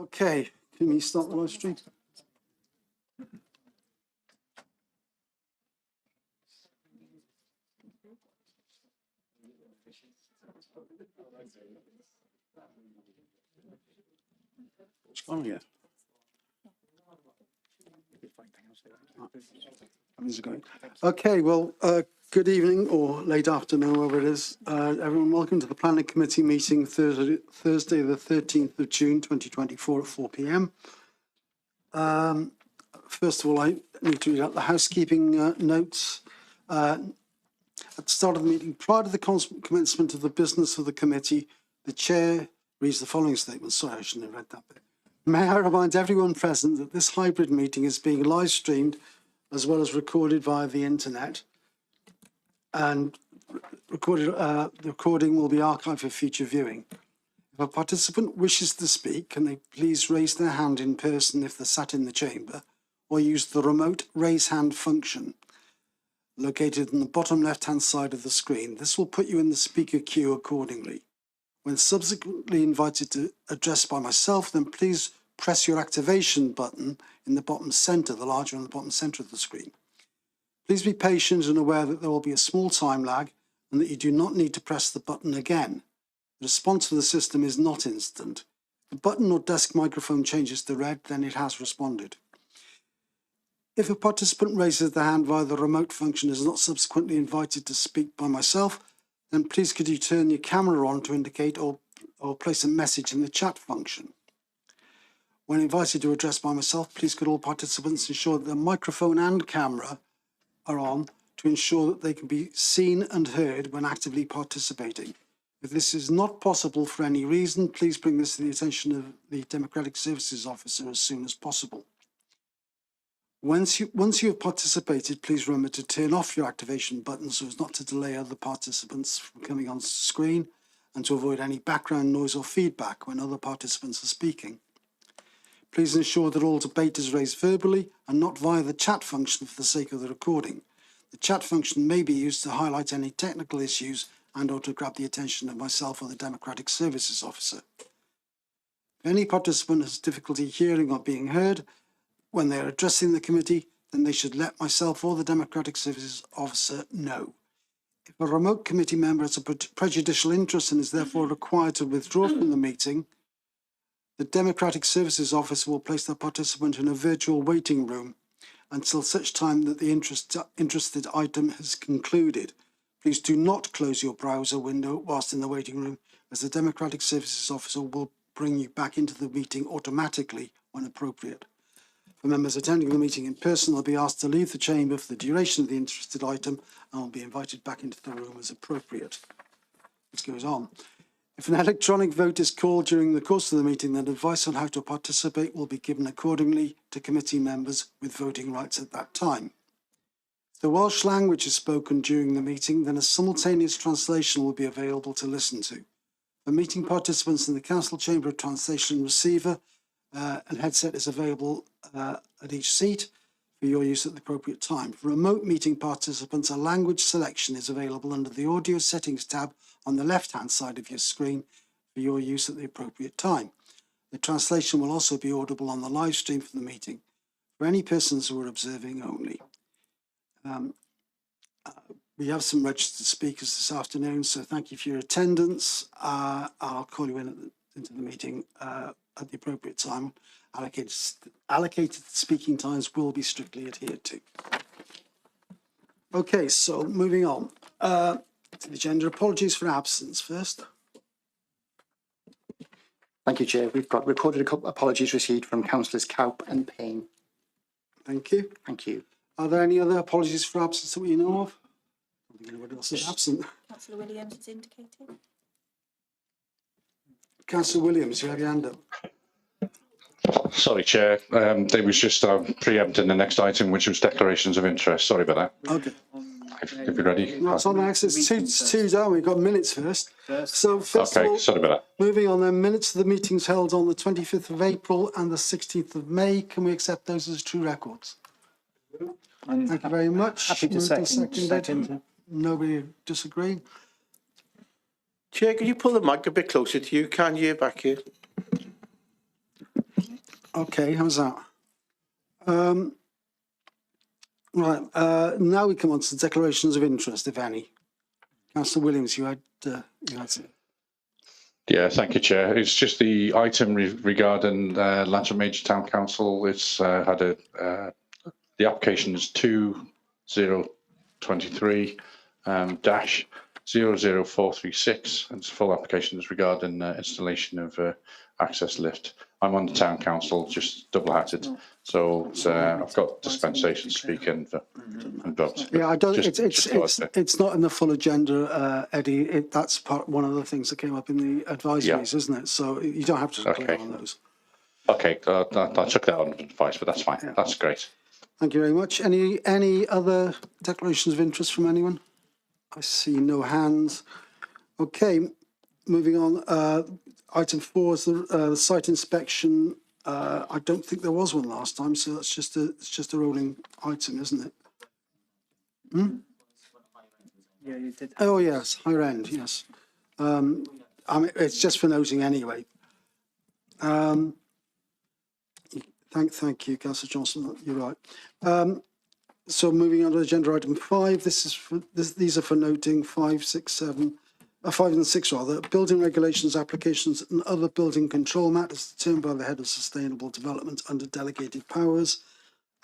Okay, can we start the live stream? It's gone yet. Okay, well, good evening or late afternoon, wherever it is. Everyone, welcome to the Planning Committee meeting Thursday, the 13th of June, 2024 at 4 p.m. First of all, I need to read out the housekeeping notes. At the start of the meeting, prior to the commencement of the business of the committee, the chair reads the following statement. Sorry, I shouldn't have read that bit. May I remind everyone present that this hybrid meeting is being live streamed as well as recorded via the internet, and the recording will be archived for future viewing. If a participant wishes to speak, can they please raise their hand in person if they're sat in the chamber, or use the remote raise hand function located in the bottom left-hand side of the screen. This will put you in the speaker queue accordingly. When subsequently invited to address by myself, then please press your activation button in the bottom centre, the larger on the bottom centre of the screen. Please be patient and aware that there will be a small time lag and that you do not need to press the button again. The response to the system is not instant. If the button or desk microphone changes to red, then it has responded. If a participant raises their hand via the remote function and is not subsequently invited to speak by myself, then please could you turn your camera on to indicate or place a message in the chat function. When invited to address by myself, please could all participants ensure that the microphone and camera are on to ensure that they can be seen and heard when actively participating. If this is not possible for any reason, please bring this to the attention of the Democratic Services Officer as soon as possible. Once you have participated, please remember to turn off your activation button so as not to delay other participants from coming on screen and to avoid any background noise or feedback when other participants are speaking. Please ensure that all debate is raised verbally and not via the chat function for the sake of the recording. The chat function may be used to highlight any technical issues and or to grab the attention of myself or the Democratic Services Officer. If any participant has difficulty hearing or being heard when they are addressing the committee, then they should let myself or the Democratic Services Officer know. If a remote committee member has a prejudicial interest and is therefore required to withdraw from the meeting, the Democratic Services Officer will place the participant in a virtual waiting room until such time that the interested item has concluded. Please do not close your browser window whilst in the waiting room, as the Democratic Services Officer will bring you back into the meeting automatically when appropriate. For members attending the meeting in person, they'll be asked to leave the chamber for the duration of the interested item and will be invited back into the room as appropriate. This goes on. If an electronic vote is called during the course of the meeting, then advice on how to participate will be given accordingly to committee members with voting rights at that time. If the Welsh language is spoken during the meeting, then a simultaneous translation will be available to listen to. For meeting participants in the council chamber, a translation receiver and headset is available at each seat for your use at the appropriate time. For remote meeting participants, a language selection is available under the audio settings tab on the left-hand side of your screen for your use at the appropriate time. The translation will also be audible on the live stream for the meeting for any persons who are observing only. We have some registered speakers this afternoon, so thank you for your attendance. I'll call you into the meeting at the appropriate time. Allocated speaking times will be strictly adhered to. Okay, so moving on to the agenda. Apologies for absence first. Thank you, Chair. We've got recorded apologies received from Councillors Cowp and Payne. Thank you. Thank you. Are there any other apologies for absence that we know of? I don't think anybody else is absent. Councillor Williams is indicated. Councillor Williams, you have your hand up. Sorry, Chair. They was just preempting the next item, which was declarations of interest. Sorry about that. Okay. If you're ready. No, it's on access. Two down. We've got minutes first. So first of all, Sorry about that. moving on then, minutes of the meetings held on the 25th of April and the 16th of May. Can we accept those as true records? Thank you very much. Happy to second. Nobody disagreeing? Chair, could you pull the mic a bit closer to you? Can you back here? Okay, how's that? Right, now we come on to the declarations of interest, if any. Councillor Williams, you had some. Yeah, thank you, Chair. It's just the item regarding Lantern Major Town Council. It's had the application is 2023 dash 00436, and its full application is regarding installation of access lift. I'm on the Town Council, just double-hatted, so I've got dispensation speaking for involved. Yeah, I don't. Just It's not in the full agenda, Eddie. That's one of the things that came up in the advisories, isn't it? So you don't have to click on those. Okay, I took that on advice, but that's fine. Yeah. That's great. Thank you very much. Any other declarations of interest from anyone? I see no hands. Okay, moving on. Item 4 is the site inspection. I don't think there was one last time, so that's just a rolling item, isn't it? Yeah, you did. Oh yes, higher end. Yes. I mean, it's just for noting anyway. Thank you, Councillor Johnson. You're right. So moving on to agenda item 5. These are for noting 5, 6, 7. 5 and 6 rather. Building regulations, applications and other building control matters determined by the head of sustainable development under delegated powers,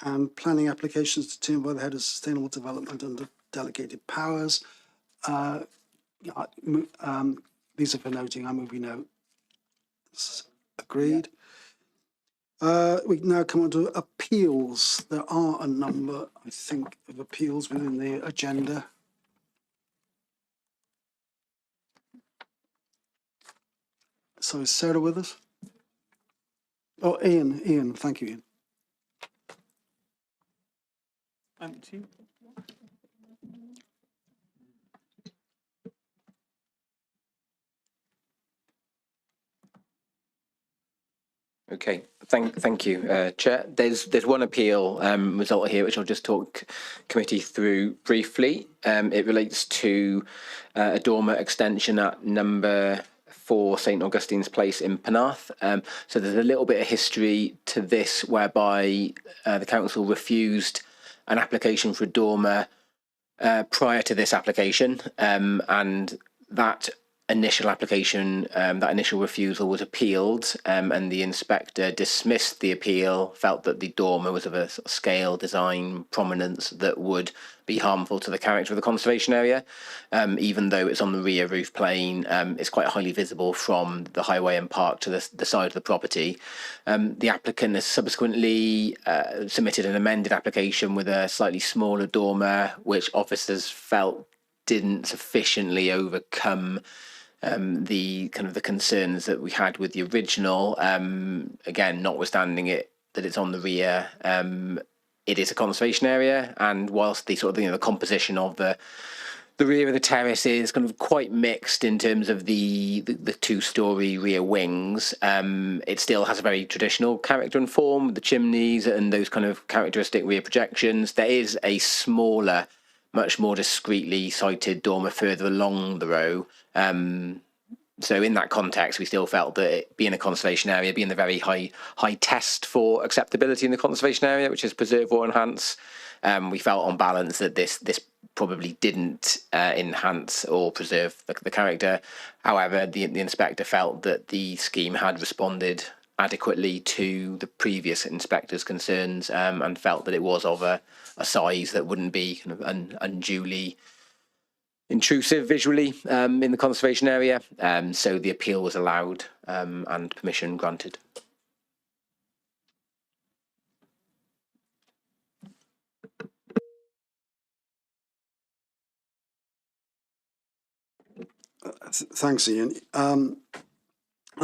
and planning applications determined by the head of sustainable development under delegated powers. These are for noting. I move we note. Agreed. We now come on to appeals. There are a number, I think, of appeals within the agenda. So is Sarah with us? Oh, Ian, thank you, Ian. Okay, thank you, Chair. There's one appeal result here, which I'll just talk committee through briefly. It relates to a dormer extension at number 4 St Augustine's Place in Penarth. So there's a little bit of history to this, whereby the council refused an application for a dormer prior to this application, and that initial application, that initial refusal was appealed, and the inspector dismissed the appeal, felt that the dormer was of a sort of scale, design, prominence that would be harmful to the character of the conservation area. Even though it's on the rear roof plane, it's quite highly visible from the highway and park to the side of the property. The applicant has subsequently submitted an amended application with a slightly smaller dormer, which officers felt didn't sufficiently overcome the kind of the concerns that we had with the original. Again, notwithstanding that it's on the rear, it is a conservation area, and whilst the sort of the composition of the rear of the terrace is kind of quite mixed in terms of the 2-storey rear wings, it still has a very traditional character and form with the chimneys and those kind of characteristic rear projections. There is a smaller, much more discreetly sited dormer further along the row. So in that context, we still felt that it being a conservation area, being the very high test for acceptability in the conservation area, which is preserve or enhance, we felt on balance that this probably didn't enhance or preserve the character. However, the inspector felt that the scheme had responded adequately to the previous inspector's concerns, and felt that it was of a size that wouldn't be kind of unduly intrusive visually in the conservation area. So the appeal was allowed and permission granted. Thanks, Ian. Are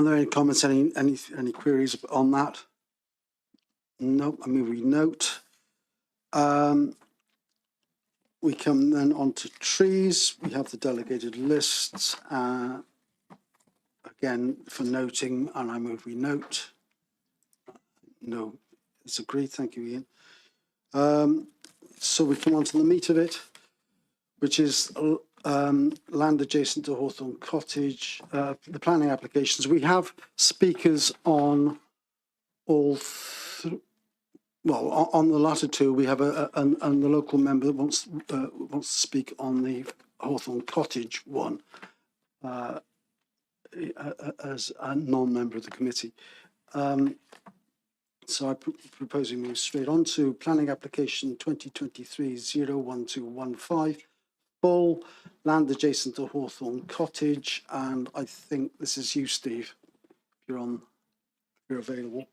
there any comments, any queries on that? No, I mean, we note. We come then on to trees. We have the delegated lists. Again, for noting, and I move we note. No, it's agreed. Thank you, Ian. So we come on to the meat of it, which is land adjacent to Hawthorne Cottage, the planning applications. We have speakers on on the latter two, we have and the local member that wants to speak on the Hawthorne Cottage one as a non-member of the committee. So I propose we move straight on to planning application 2023-01215, full land adjacent to Hawthorne Cottage, and I think this is you, Steve. You're available.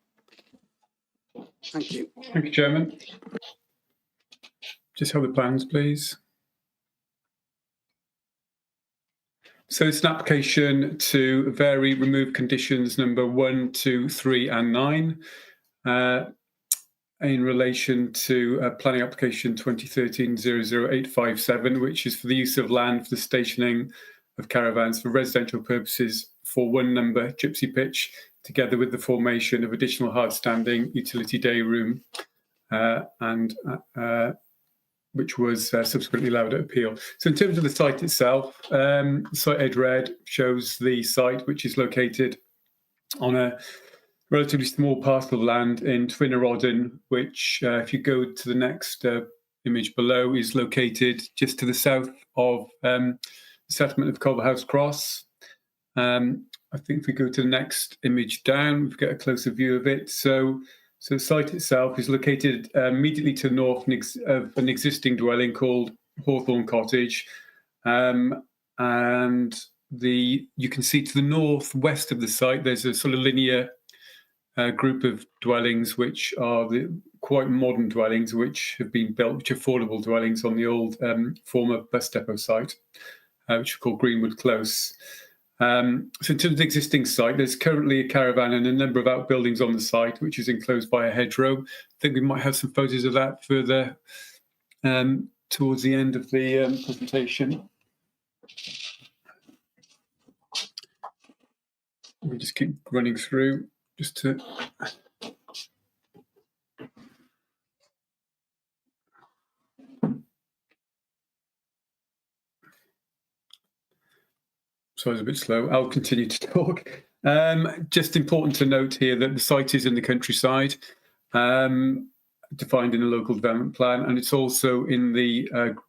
Thank you. Thank you, Chairman. Just have the plans, please. So it's an application to vary remove conditions number 1, 2, 3 and 9 in relation to planning application 2013-00857, which is for the use of land for the stationing of caravans for residential purposes for 1 number Gypsy Pitch, together with the formation of additional hard-standing utility day room which was subsequently allowed at appeal. So in terms of the site itself, site Ed Red shows the site, which is located on a relatively small parcel of land in Twynarodden, which, if you go to the next image below, is located just to the south of the settlement of Culverhouse Cross. I think if we go to the next image down, we get a closer view of it. So the site itself is located immediately to the north of an existing dwelling called Hawthorne Cottage. And you can see to the northwest of the site, there's a sort of linear group of dwellings, which are the quite modern dwellings, which have been built, which are affordable dwellings on the old former bus depot site, which are called Greenwood Close. So in terms of the existing site, there's currently a caravan and a number of outbuildings on the site, which is enclosed by a hedgerow. I think we might have some photos of that further towards the end of the presentation. We just keep running through just to... Sorry, it's a bit slow. I'll continue to talk. Just important to note here that the site is in the countryside, defined in a local development plan, and it's also in the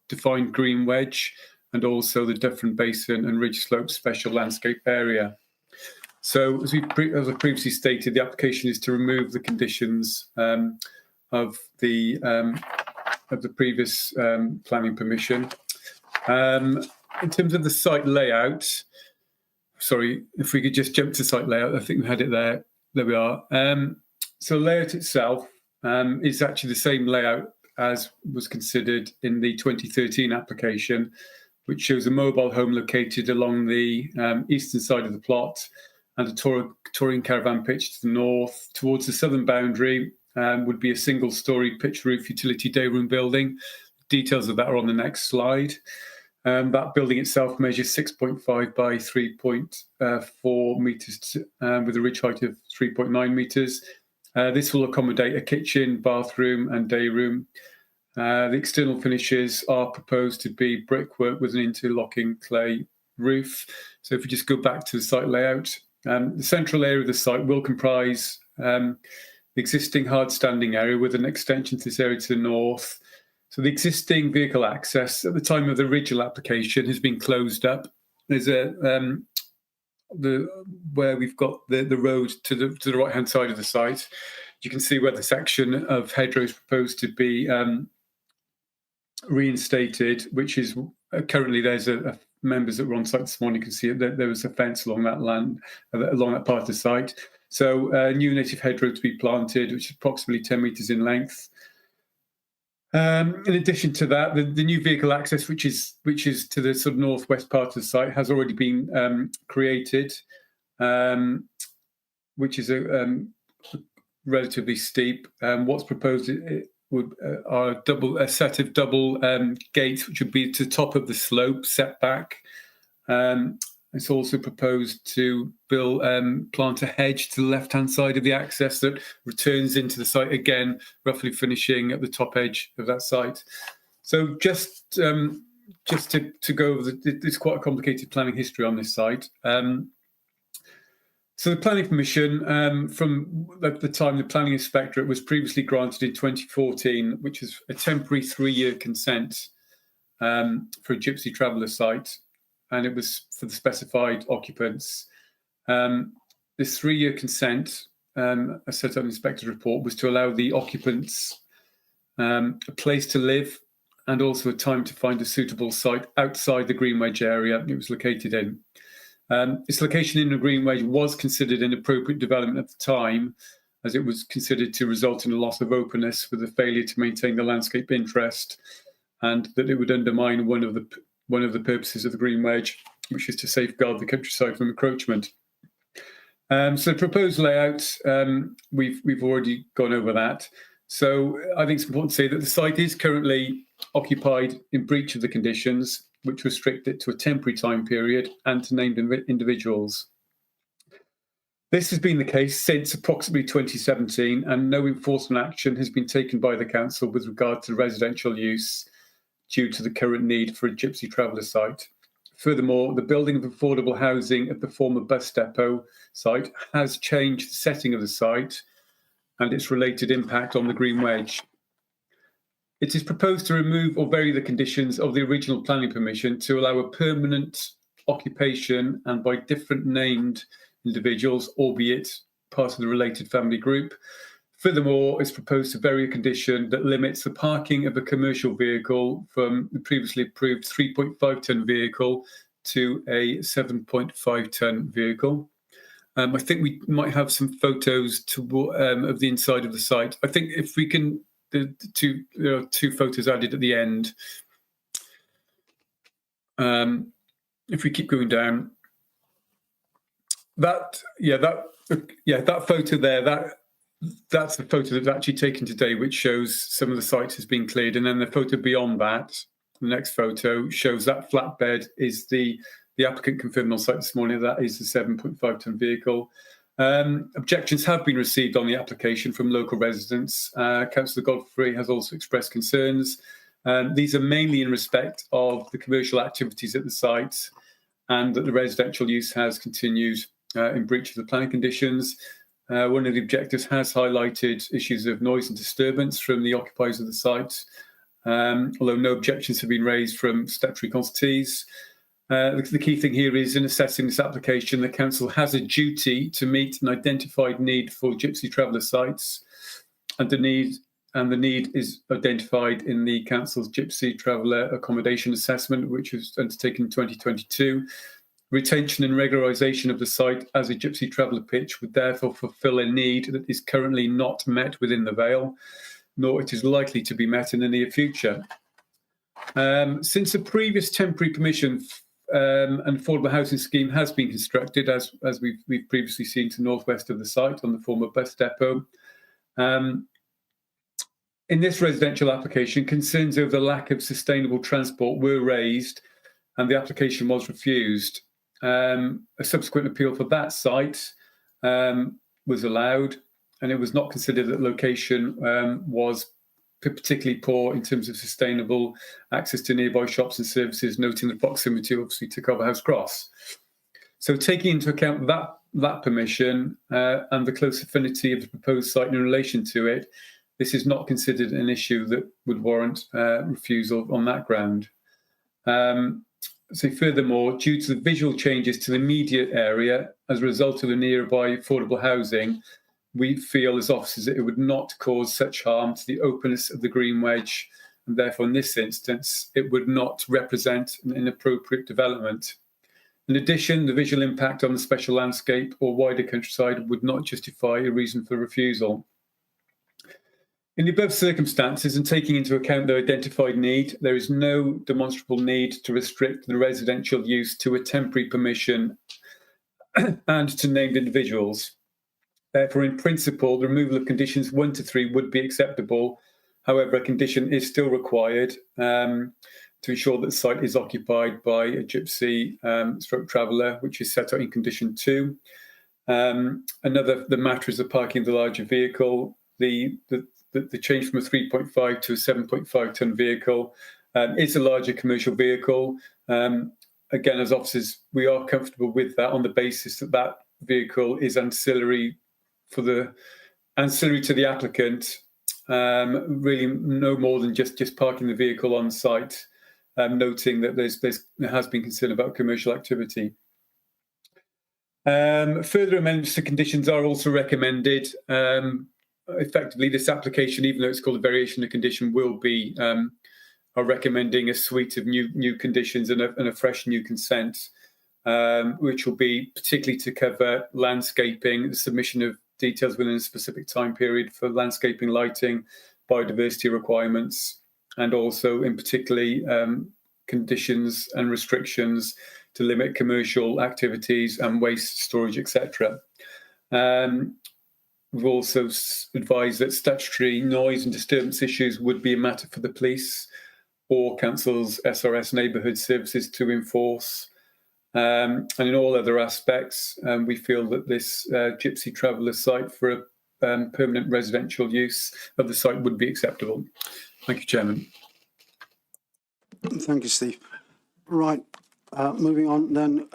defined green wedge and also the Duffin Basin and Ridge Slope Special Landscape Area. So, as I previously stated, the application is to remove the conditions of the previous planning permission. In terms of the site layout, sorry, if we could just jump to site layout, I think we had it there. There we are. So layout itself is actually the same layout as was considered in the 2013 application, which shows a mobile home located along the eastern side of the plot and a touring caravan pitch to the north. Towards the southern boundary would be a single-storey pitch roof utility day room building. Details of that are on the next slide. That building itself measures 6.5 by 3.4 metres with a ridge height of 3.9 metres. This will accommodate a kitchen, bathroom and day room. The external finishes are proposed to be brickwork with an interlocking clay roof. So if we just go back to the site layout, the central area of the site will comprise the existing hard standing area with an extension to this area to the north. So the existing vehicle access at the time of the original application has been closed up. There's where we've got the road to the right hand side of the site. You can see where the section of hedgerow is proposed to be reinstated, which is currently there's members that were on site this morning can see that there was a fence along that land, along that part of the site. So a new native hedgerow to be planted, which is approximately 10 metres in length. In addition to that, the new vehicle access, which is to the sort of northwest part of the site, has already been created, which is a relatively steep. What's proposed are a set of double gates, which would be to the top of the slope, set back. It's also proposed to plant a hedge to the left-hand side of the access that returns into the site again, roughly finishing at the top edge of that site. So just to go over, there's quite a complicated planning history on this site. So the planning permission, from the time the planning inspectorate was previously granted in 2014, which is a temporary 3-year consent for a Gypsy Traveller site, and it was for the specified occupants. This 3-year consent, as set out in the inspector's report, was to allow the occupants a place to live and also a time to find a suitable site outside the Green Wedge area it was located in. Its location in the Green Wedge was considered an appropriate development at the time, as it was considered to result in a loss of openness with a failure to maintain the landscape interest, and that it would undermine one of the purposes of the Green Wedge, which is to safeguard the countryside from encroachment. So the proposed layout, we've already gone over that. So I think it's important to say that the site is currently occupied in breach of the conditions, which restrict it to a temporary time period and to named individuals. This has been the case since approximately 2017, and no enforcement action has been taken by the council with regard to residential use due to the current need for a Gypsy Traveller site. Furthermore, the building of affordable housing at the former bus depot site has changed the setting of the site and its related impact on the Green Wedge. It is proposed to remove or vary the conditions of the original planning permission to allow a permanent occupation and by different named individuals, albeit part of the related family group. Furthermore, it's proposed to vary a condition that limits the parking of a commercial vehicle from the previously approved 3.5 tonne vehicle to a 7.5 tonne vehicle. I think we might have some photos of the inside of the site. I think if we can, there are 2 photos added at the end. If we keep going down, that photo there, that's the photo that's actually taken today, which shows some of the site has been cleared. And then the photo beyond that, the next photo, shows that flatbed is the applicant confirmed on site this morning. That is the 7.5 tonne vehicle. Objections have been received on the application from local residents. Councillor Godfrey has also expressed concerns. These are mainly in respect of the commercial activities at the site and that the residential use has continued in breach of the planning conditions. One of the objectives has highlighted issues of noise and disturbance from the occupiers of the site, although no objections have been raised from statutory consultees. The key thing here is in assessing this application, the council has a duty to meet an identified need for Gypsy Traveller sites, and the need is identified in the council's Gypsy Traveller accommodation assessment, which was undertaken in 2022. Retention and regularisation of the site as a Gypsy Traveller pitch would therefore fulfil a need that is currently not met within the Vale, nor it is likely to be met in the near future. Since the previous temporary permission an affordable housing scheme has been constructed, as we've previously seen, to northwest of the site on the former bus depot. In this residential application, concerns over the lack of sustainable transport were raised and the application was refused. A subsequent appeal for that site was allowed, and it was not considered that location was particularly poor in terms of sustainable access to nearby shops and services, noting the proximity, obviously, to Culverhouse Cross. So taking into account that permission and the close affinity of the proposed site in relation to it, this is not considered an issue that would warrant refusal on that ground. So furthermore, due to the visual changes to the immediate area as a result of the nearby affordable housing, we feel as officers that it would not cause such harm to the openness of the Green Wedge, and therefore in this instance it would not represent an inappropriate development. In addition, the visual impact on the special landscape or wider countryside would not justify a reason for refusal. In the above circumstances, and taking into account the identified need, there is no demonstrable need to restrict the residential use to a temporary permission and to named individuals. Therefore, in principle, the removal of conditions 1 to 3 would be acceptable. However, a condition is still required to ensure that the site is occupied by a Gypsy stroke traveller, which is set out in condition 2. The matter is the parking of the larger vehicle. The change from a 3.5 to a 7.5 tonne vehicle is a larger commercial vehicle. Again, as officers, we are comfortable with that on the basis that vehicle is ancillary to the applicant, really no more than just parking the vehicle on site, noting that there has been concern about commercial activity. Further amendments to conditions are also recommended. Effectively, this application, even though it's called a variation of condition, will be are recommending a suite of new conditions and a fresh new consent, which will be particularly to cover landscaping, the submission of details within a specific time period for landscaping, lighting, biodiversity requirements, and also in particularly conditions and restrictions to limit commercial activities and waste storage, etc. We've also advised that statutory noise and disturbance issues would be a matter for the police or council's SRS neighbourhood services to enforce. And in all other aspects, we feel that this Gypsy Traveller site for a permanent residential use of the site would be acceptable. Thank you, Chairman. Thank you, Steve. Right, moving on then,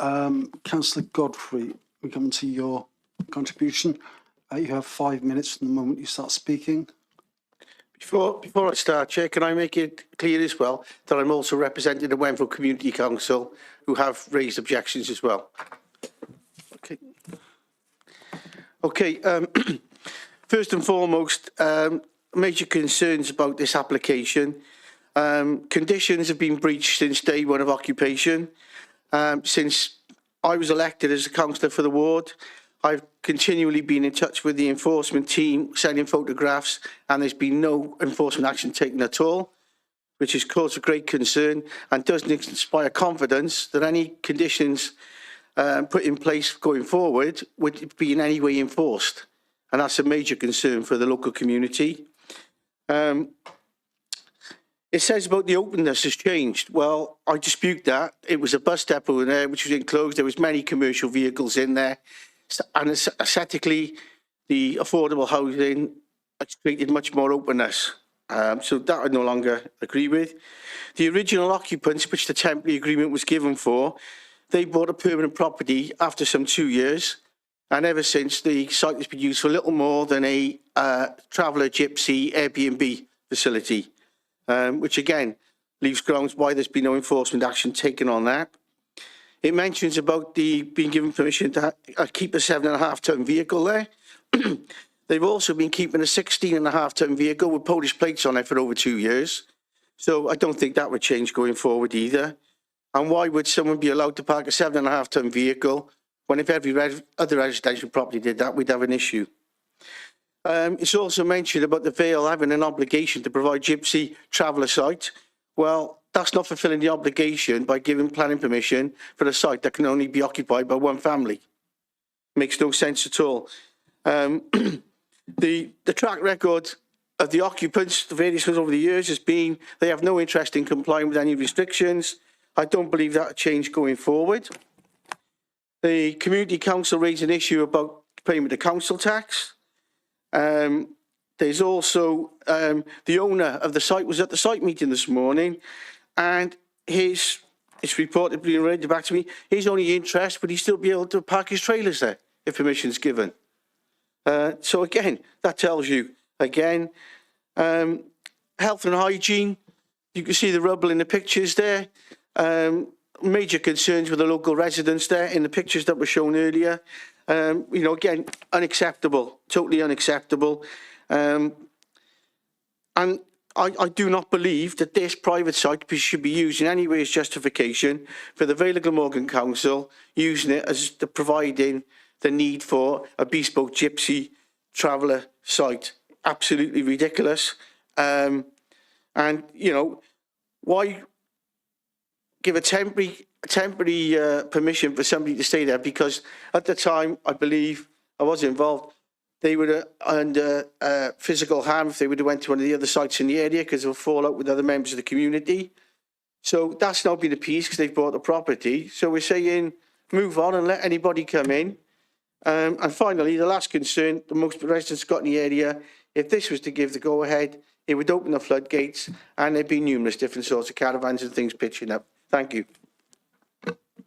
Councillor Godfrey, we come to your contribution. You have 5 minutes from the moment you start speaking. Before I start, Chair, can I make it clear as well that I'm also representing the Wenfield Community Council, who have raised objections as well. Okay. First and foremost, major concerns about this application. Conditions have been breached since day one of occupation. Since I was elected as a councillor for the ward, I've continually been in touch with the enforcement team, sending photographs, and there's been no enforcement action taken at all, which has caused a great concern and doesn't inspire confidence that any conditions put in place going forward would be in any way enforced. And that's a major concern for the local community. It says about the openness has changed. Well, I dispute that. It was a bus depot in there, which was enclosed. There was many commercial vehicles in there. And aesthetically, the affordable housing has created much more openness. So that I no longer agree with. The original occupants, which the temporary agreement was given for, they bought a permanent property after some 2 years. And ever since, the site has been used for little more than a traveller gypsy Airbnb facility, which again leaves grounds why there's been no enforcement action taken on that. It mentions about being given permission to keep a 7.5-ton vehicle there. They've also been keeping a 16.5-ton vehicle with Polish plates on it for over 2 years. So I don't think that would change going forward either. And why would someone be allowed to park a 7.5-ton vehicle when if every other residential property did that, we'd have an issue? It's also mentioned about the Vale having an obligation to provide Gypsy Traveller site. Well, that's not fulfilling the obligation by giving planning permission for a site that can only be occupied by one family. Makes no sense at all. The track record of the occupants, the various ones over the years, has been they have no interest in complying with any restrictions. I don't believe that will change going forward. The Community Council raised an issue about payment of council tax. There's also the owner of the site was at the site meeting this morning, and it's reported being read back to me, his only interest would he still be able to park his trailers there if permission's given. So again, that tells you again, health and hygiene. You can see the rubble in the pictures there. Major concerns with the local residents there in the pictures that were shown earlier. You know, again, unacceptable, totally unacceptable. And I do not believe that this private site should be used in any way as justification for the Vale of Glamorgan Council using it as providing the need for a bespoke Gypsy Traveller site. Absolutely ridiculous. And, you know, why give a temporary permission for somebody to stay there? Because at the time, I believe I was involved, they were under physical harm if they would have went to one of the other sites in the area because of a fallout with other members of the community. So that's now been appeased because they've bought the property. So we're saying move on and let anybody come in. And finally, the last concern that most residents got in the area, if this was to give the go-ahead, it would open the floodgates and there'd be numerous different sorts of caravans and things pitching up. Thank you.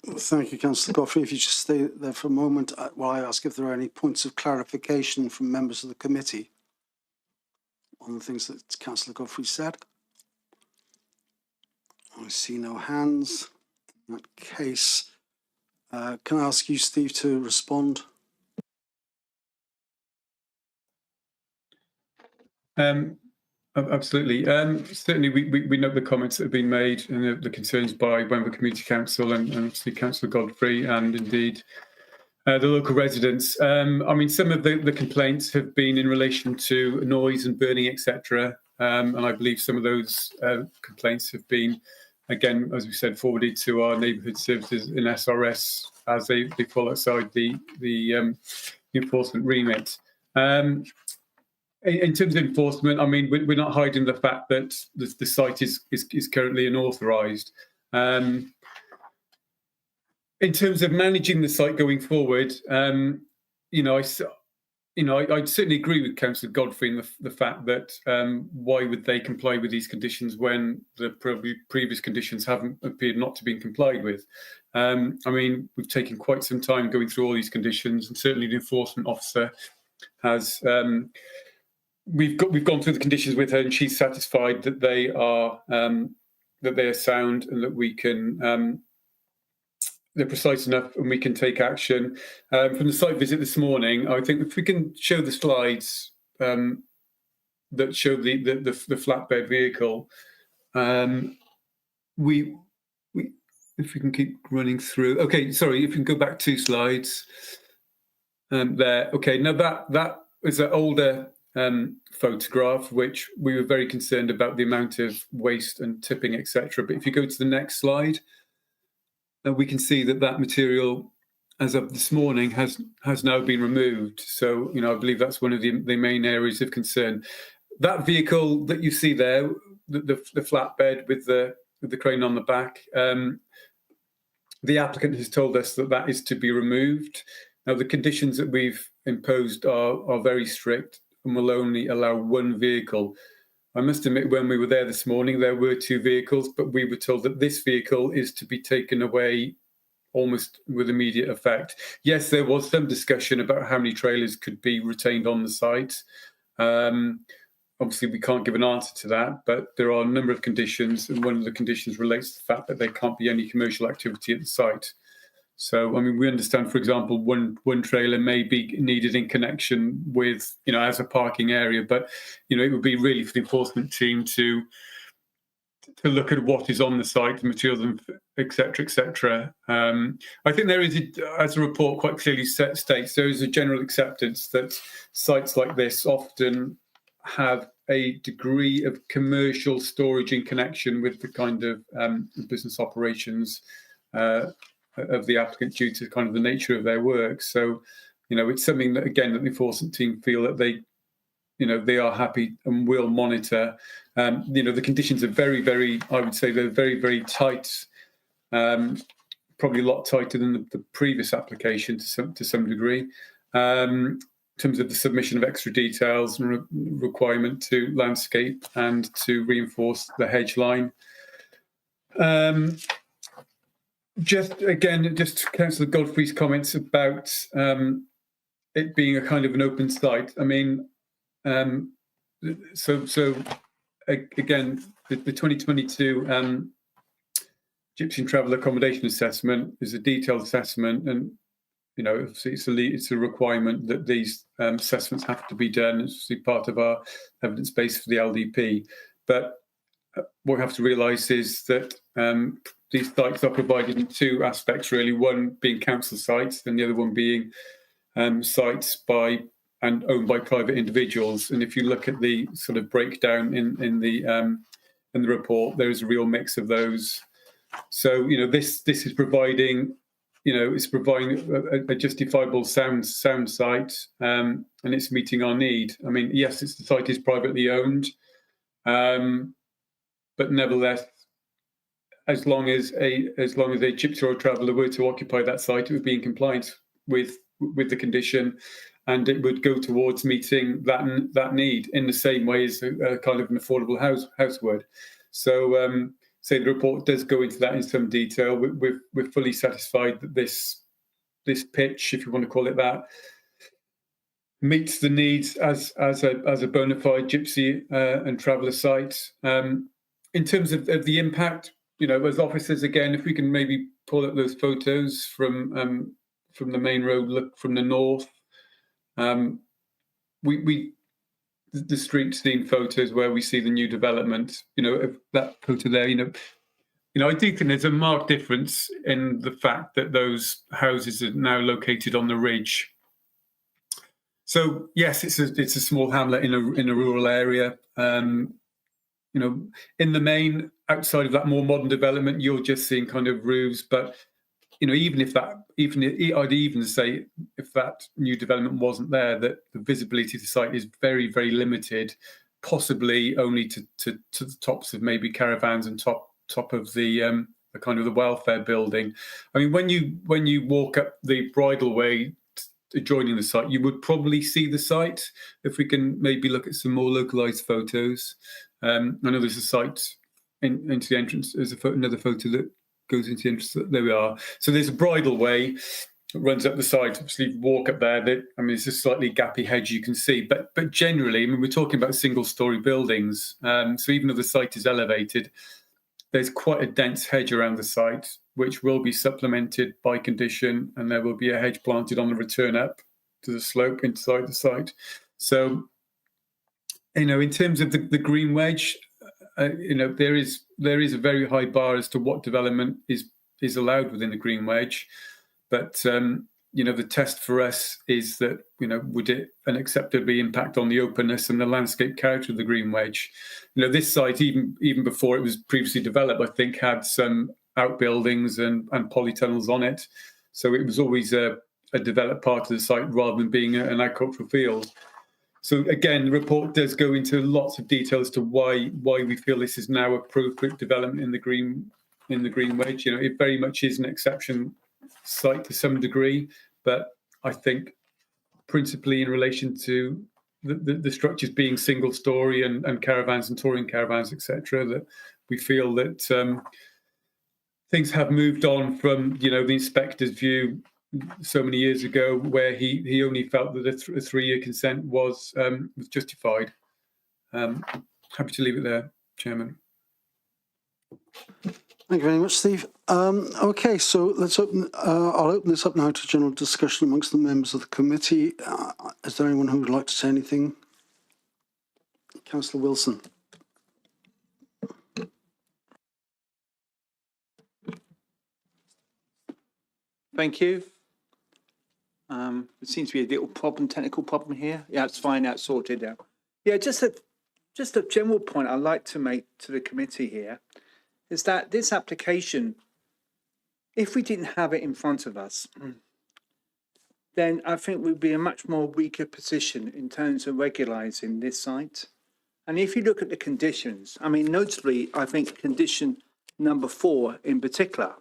Thank you, Councillor Godfrey. If you just stay there for a moment while I ask if there are any points of clarification from members of the committee on the things that Councillor Godfrey said. I see no hands. In that case, can I ask you, Steve, to respond? Absolutely. Certainly, we note the comments that have been made and the concerns by Wenver Community Council and obviously Councillor Godfrey and indeed the local residents. I mean, some of the complaints have been in relation to noise and burning, etc. And I believe some of those complaints have been, again, as we said, forwarded to our neighbourhood services in SRS as they fall outside the enforcement remit. In terms of enforcement, I mean, we're not hiding the fact that the site is currently unauthorised. In terms of managing the site going forward, I'd certainly agree with Councillor Godfrey in the fact that why would they comply with these conditions when the previous conditions haven't appeared not to be complied with? I mean, we've taken quite some time going through all these conditions, and certainly the enforcement officer has. We've gone through the conditions with her, and she's satisfied that they are sound and that we can. They're precise enough, and we can take action. From the site visit this morning, I think if we can show the slides that show the flatbed vehicle, if we can keep running through. Okay, sorry, if you can go back 2 slides. There. Okay, now that is an older photograph, which we were very concerned about the amount of waste and tipping, etc. But if you go to the next slide, we can see that material, as of this morning, has now been removed. So, I believe that's one of the main areas of concern. That vehicle that you see there, the flatbed with the crane on the back, the applicant has told us that is to be removed. Now, the conditions that we've imposed are very strict and will only allow 1 vehicle. I must admit, when we were there this morning, there were 2 vehicles, but we were told that this vehicle is to be taken away almost with immediate effect. Yes, there was some discussion about how many trailers could be retained on the site. Obviously, we can't give an answer to that, but there are a number of conditions, and one of the conditions relates to the fact that there can't be any commercial activity at the site. So, I mean, we understand, for example, one trailer may be needed in connection with, as a parking area, but, it would be really for the enforcement team to look at what is on the site, the materials, et cetera, et cetera. I think there is, as the report quite clearly states, there is a general acceptance that sites like this often have a degree of commercial storage in connection with the kind of business operations of the applicant due to kind of the nature of their work. So, it's something that, again, that the enforcement team feel that they are happy and will monitor. The conditions are very, very, I would say they're very, very tight, probably a lot tighter than the previous application to some degree, in terms of the submission of extra details and requirement to landscape and to reinforce the hedge line. Just Councillor Godfrey's comments about it being a kind of an open site. I mean, again, the 2022 Egyptian Travel Accommodation Assessment is a detailed assessment, and it's a requirement that these assessments have to be done. It's part of our evidence base for the LDP. But what we have to realise is that these sites are provided in 2 aspects, really. One being council sites, and the other one being sites by and owned by private individuals. And if you look at the sort of breakdown in the report, there is a real mix of those. So this is providing it's providing a justifiable sound site, and it's meeting our need. I mean, yes, the site is privately owned, but nevertheless, as long as a gypsy or a traveller were to occupy that site, it would be in compliance with the condition, and it would go towards meeting that need in the same way as a kind of an affordable house would. So say the report does go into that in some detail. We're fully satisfied that this pitch, if you want to call it that, meets the needs as a bona fide gypsy and traveller site. In terms of the impact, as officers, again, if we can maybe pull up those photos from the main road, look from the north. The street scene photos where we see the new development, that photo there, I do think there's a marked difference in the fact that those houses are now located on the ridge. So yes, it's a small hamlet in a rural area. In the main, outside of that more modern development, you're just seeing kind of roofs. But I'd even say if that new development wasn't there, that the visibility of the site is very, very limited, possibly only to the tops of maybe caravans and top of the kind of the welfare building. I mean, when you walk up the bridleway adjoining the site, you would probably see the site. If we can maybe look at some more localized photos. I know there's a site into the entrance. There's another photo that goes into the entrance. There we are. So there's a bridleway that runs up the side. Obviously, you walk up there. It's a slightly gappy hedge you can see. But generally, we're talking about single-storey buildings. So even though the site is elevated, there's quite a dense hedge around the site, which will be supplemented by condition, and there will be a hedge planted on the return up to the slope inside the site. So, in terms of the green wedge, there is a very high bar as to what development is allowed within the green wedge. But, the test for us is that, would it unacceptably impact on the openness and the landscape character of the green wedge? This site, even before it was previously developed, I think had some outbuildings and polytunnels on it. So it was always a developed part of the site rather than being an agricultural field. So again, the report does go into lots of detail as to why we feel this is now appropriate development in the green wedge. It very much is an exception site to some degree, but I think principally in relation to the structures being single story and caravans and touring caravans, etc., that we feel that things have moved on from the inspector's view so many years ago, where he only felt that a 3-year consent was justified. Happy to leave it there, Chairman. Thank you very much, Steve. Okay, so let's open. I'll open this up now to general discussion amongst the members of the committee. Is there anyone who would like to say anything? Councillor Wilson. Thank you. There seems to be a little technical problem here. Yeah, it's fine now, it's sorted out. Yeah, just a general point I'd like to make to the committee here is that this application, if we didn't have it in front of us, then I think we'd be in a much more weaker position in terms of regularising this site. And if you look at the conditions, notably, I think condition number 4 in particular,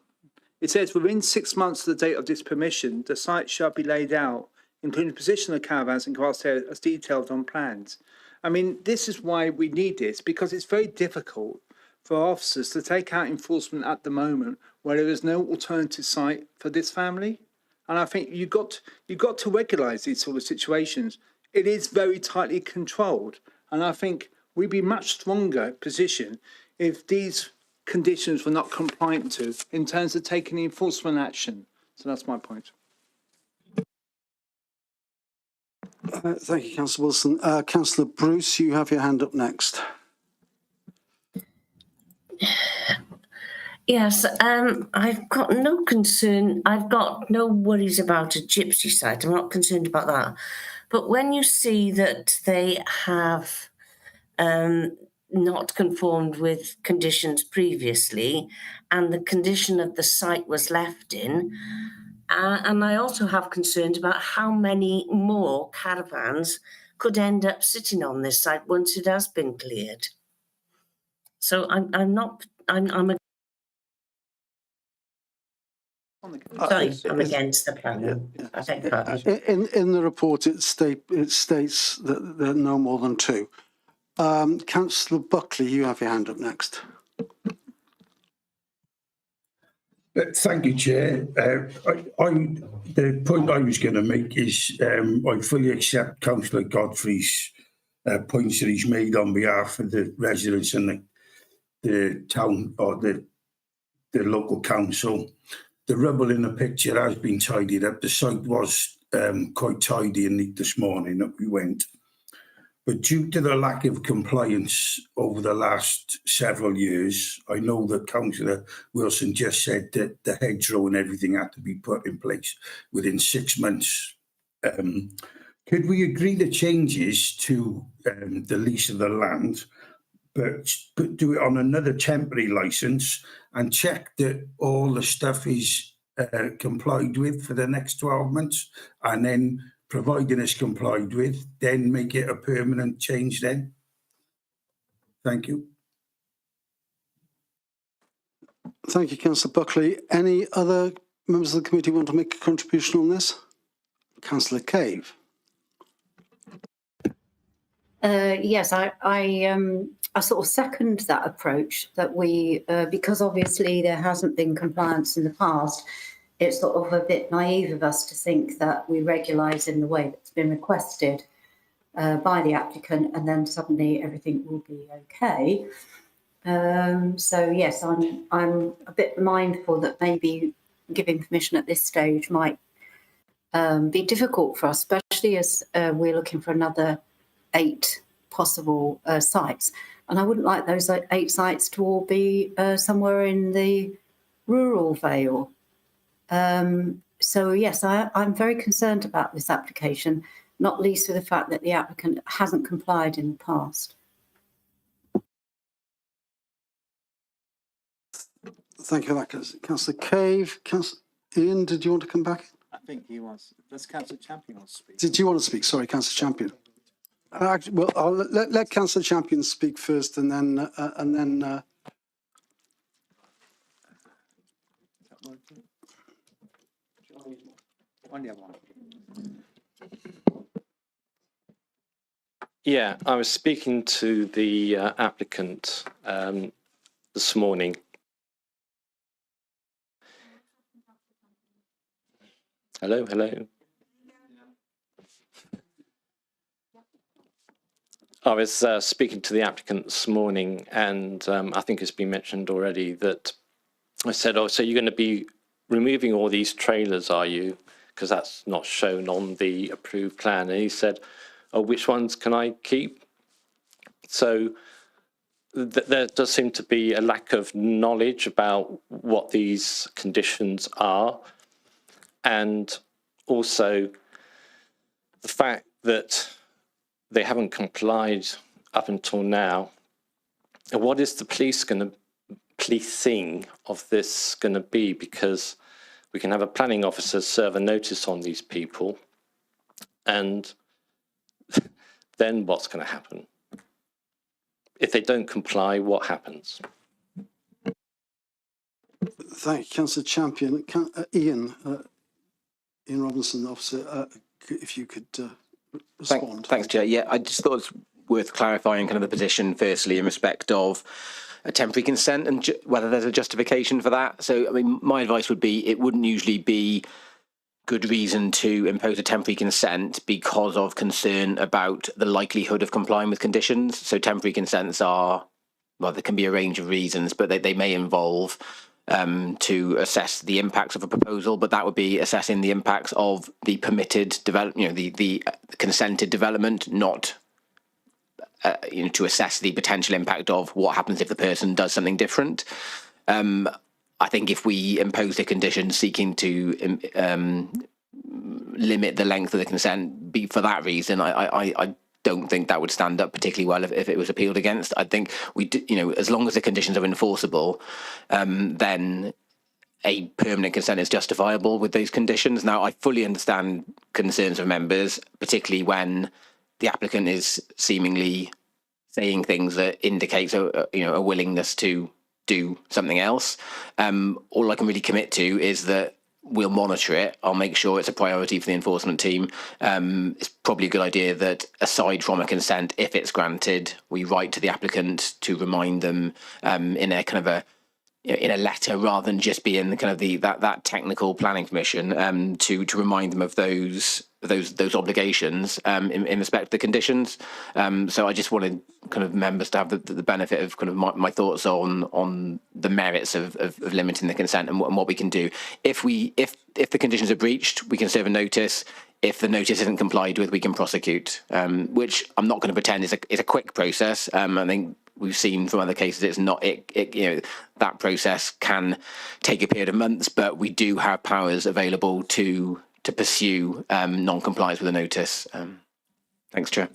it says within 6 months of the date of this permission, the site shall be laid out, including the position of caravans and grass areas as detailed on plans. This is why we need this, because it's very difficult for officers to take out enforcement at the moment where there is no alternative site for this family. And I think you've got to regularise these sort of situations. It is very tightly controlled. And I think we'd be much stronger position if these conditions were not compliant to in terms of taking enforcement action. So that's my point. Thank you, Councillor Wilson. Councillor Bruce, you have your hand up next. Yes, I've got no concern. I've got no worries about a gypsy site. I'm not concerned about that. But when you see that they have not conformed with conditions previously, and the condition of the site was left in, and I also have concerns about how many more caravans could end up sitting on this site once it has been cleared. So I'm against the plan. I beg your pardon. In the report, it states that there are no more than 2. Councillor Buckley, you have your hand up next. Thank you, Chair. The point I was going to make is I fully accept Councillor Godfrey's points that he's made on behalf of the residents and the town or the local council. The rubble in the picture has been tidied up. The site was quite tidy and neat this morning that we went. But due to the lack of compliance over the last several years, I know that Councillor Wilson just said that the hedgerow and everything had to be put in place within 6 months. Could we agree the changes to the lease of the land, but do it on another temporary licence and check that all the stuff is complied with for the next 12 months, and then providing it's complied with, then make it a permanent change then? Thank you. Thank you, Councillor Buckley. Any other members of the committee want to make a contribution on this? Councillor Cave. Yes, I sort of second that approach that we, because obviously there hasn't been compliance in the past, it's sort of a bit naive of us to think that we regularise in the way that's been requested by the applicant and then suddenly everything will be okay. So yes, I'm a bit mindful that maybe giving permission at this stage might be difficult for us, especially as we're looking for another 8 possible sites. And I wouldn't like those 8 sites to all be somewhere in the rural Vale. So yes, I'm very concerned about this application, not least with the fact that the applicant hasn't complied in the past. Thank you for that, Councillor Cave. Councillor Ian, did you want to come back? I think he wants, does Councillor Champion want to speak? Did you want to speak? Sorry, Councillor Champion. Well, I'll let Councillor Champion speak first, and then Yeah, I was speaking to the applicant this morning. Hello. I was speaking to the applicant this morning, and I think it's been mentioned already that I said, oh, so you're going to be removing all these trailers, are you? Because that's not shown on the approved plan. And he said, oh, which ones can I keep? So there does seem to be a lack of knowledge about what these conditions are. And also the fact that they haven't complied up until now. And what is the policing of this going to be? Because we can have a planning officer serve a notice on these people, and then what's going to happen? If they don't comply, what happens? thank you, Councillor Champion. Ian Robinson, officer, if you could respond. Thanks, Chair. Yeah, I just thought it was worth clarifying kind of the position, firstly, in respect of a temporary consent and whether there's a justification for that. So, I mean, my advice would be it wouldn't usually be good reason to impose a temporary consent because of concern about the likelihood of complying with conditions. So temporary consents are, well, there can be a range of reasons, but they may involve to assess the impacts of a proposal, but that would be assessing the impacts of the permitted development, the consented development, not to assess the potential impact of what happens if the person does something different. I think if we imposed a condition seeking to limit the length of the consent for that reason, I don't think that would stand up particularly well if it was appealed against. I think as long as the conditions are enforceable, then a permanent consent is justifiable with those conditions. Now, I fully understand concerns of members, particularly when the applicant is seemingly saying things that indicates a willingness to do something else. All I can really commit to is that we'll monitor it. I'll make sure it's a priority for the enforcement team. It's probably a good idea that aside from a consent, if it's granted, we write to the applicant to remind them in a kind of in a letter rather than just be in the kind of that technical planning permission, to remind them of those obligations in respect to the conditions. So I just wanted kind of members to have the benefit of kind of my thoughts on the merits of limiting the consent and what we can do. If the conditions are breached, we can serve a notice. If the notice isn't complied with, we can prosecute, which I'm not going to pretend is a quick process. I think we've seen from other cases it's not. That process can take a period of months, but we do have powers available to pursue non-compliance with a notice. Thanks, Chair.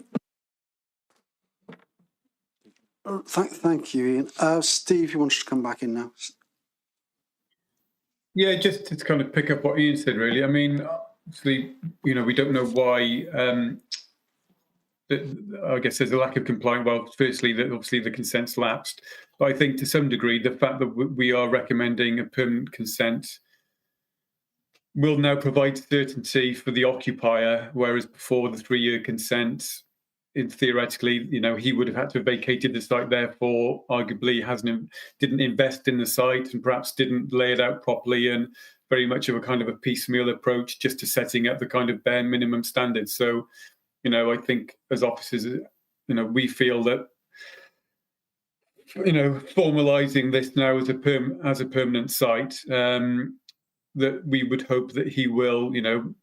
Thank you, Ian. Steve, you wanted to come back in now? Yeah, just to kind of pick up what Ian said, really. I mean, obviously, we don't know why. I guess there's a lack of compliance. Well, firstly, that obviously the consent's lapsed, but I think to some degree the fact that we are recommending a permanent consent will now provide certainty for the occupier, whereas before the 3-year consent, theoretically, he would have had to have vacated the site. Therefore, arguably, didn't invest in the site and perhaps didn't lay it out properly, and very much of a kind of a piecemeal approach just to setting up the kind of bare minimum standards. So, I think as officers, we feel that, formalising this now as a permanent site, that we would hope that he will,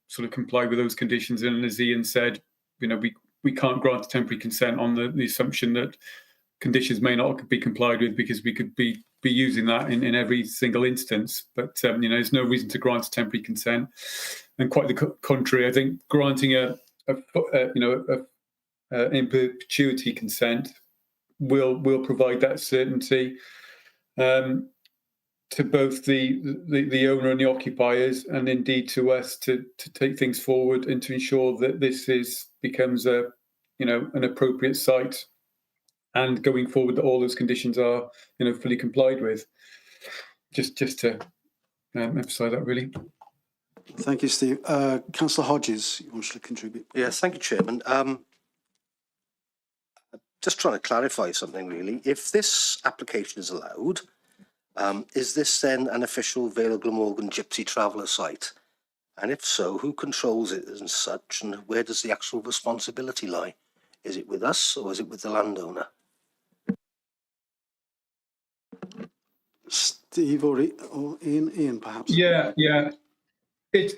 sort of comply with those conditions. And as Ian said, we can't grant a temporary consent on the assumption that conditions may not be complied with, because we could be using that in every single instance. But there's no reason to grant a temporary consent, and quite the contrary. I think granting in perpetuity consent will provide that certainty to both the owner and the occupiers, and indeed to us to take things forward and to ensure that this becomes an appropriate site, and going forward that all those conditions are fully complied with. Just to emphasise that, really. Thank you, Steve. Councillor Hodges, you wanted to contribute? Yes, thank you, Chairman. Just trying to clarify something, really. If this application is allowed, is this then an official Vale of Glamorgan Gypsy Traveller site? And if so, who controls it and such, and where does the actual responsibility lie? Is it with us or is it with the landowner? Steve or Ian, perhaps? Yeah. It's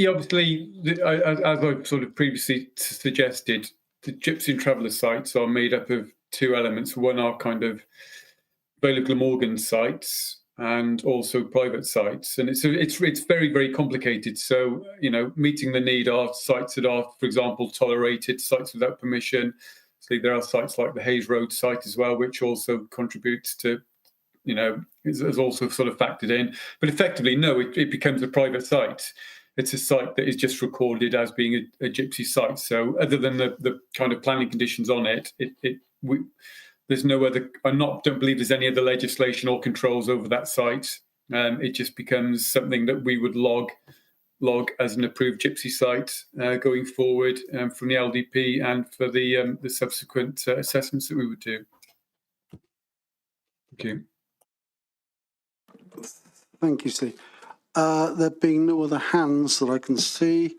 obviously, as I've sort of previously suggested, the Gypsy and Traveller sites are made up of two elements. One are kind of Vale of Glamorgan sites, and also private sites, and it's very, very complicated. So meeting the need are sites that are, for example, tolerated, sites without permission. So there are sites like the Hayes Road site as well, which also contributes to, is also sort of factored in. But effectively, no, it becomes a private site. It's a site that is just recorded as being a gypsy site. So other than the kind of planning conditions on it, there's no other. Don't believe there's any other legislation or controls over that site. It just becomes something that we would log as an approved gypsy site going forward from the LDP, and for the subsequent assessments that we would do. Thank you. Thank you, Steve. There being no other hands that I can see,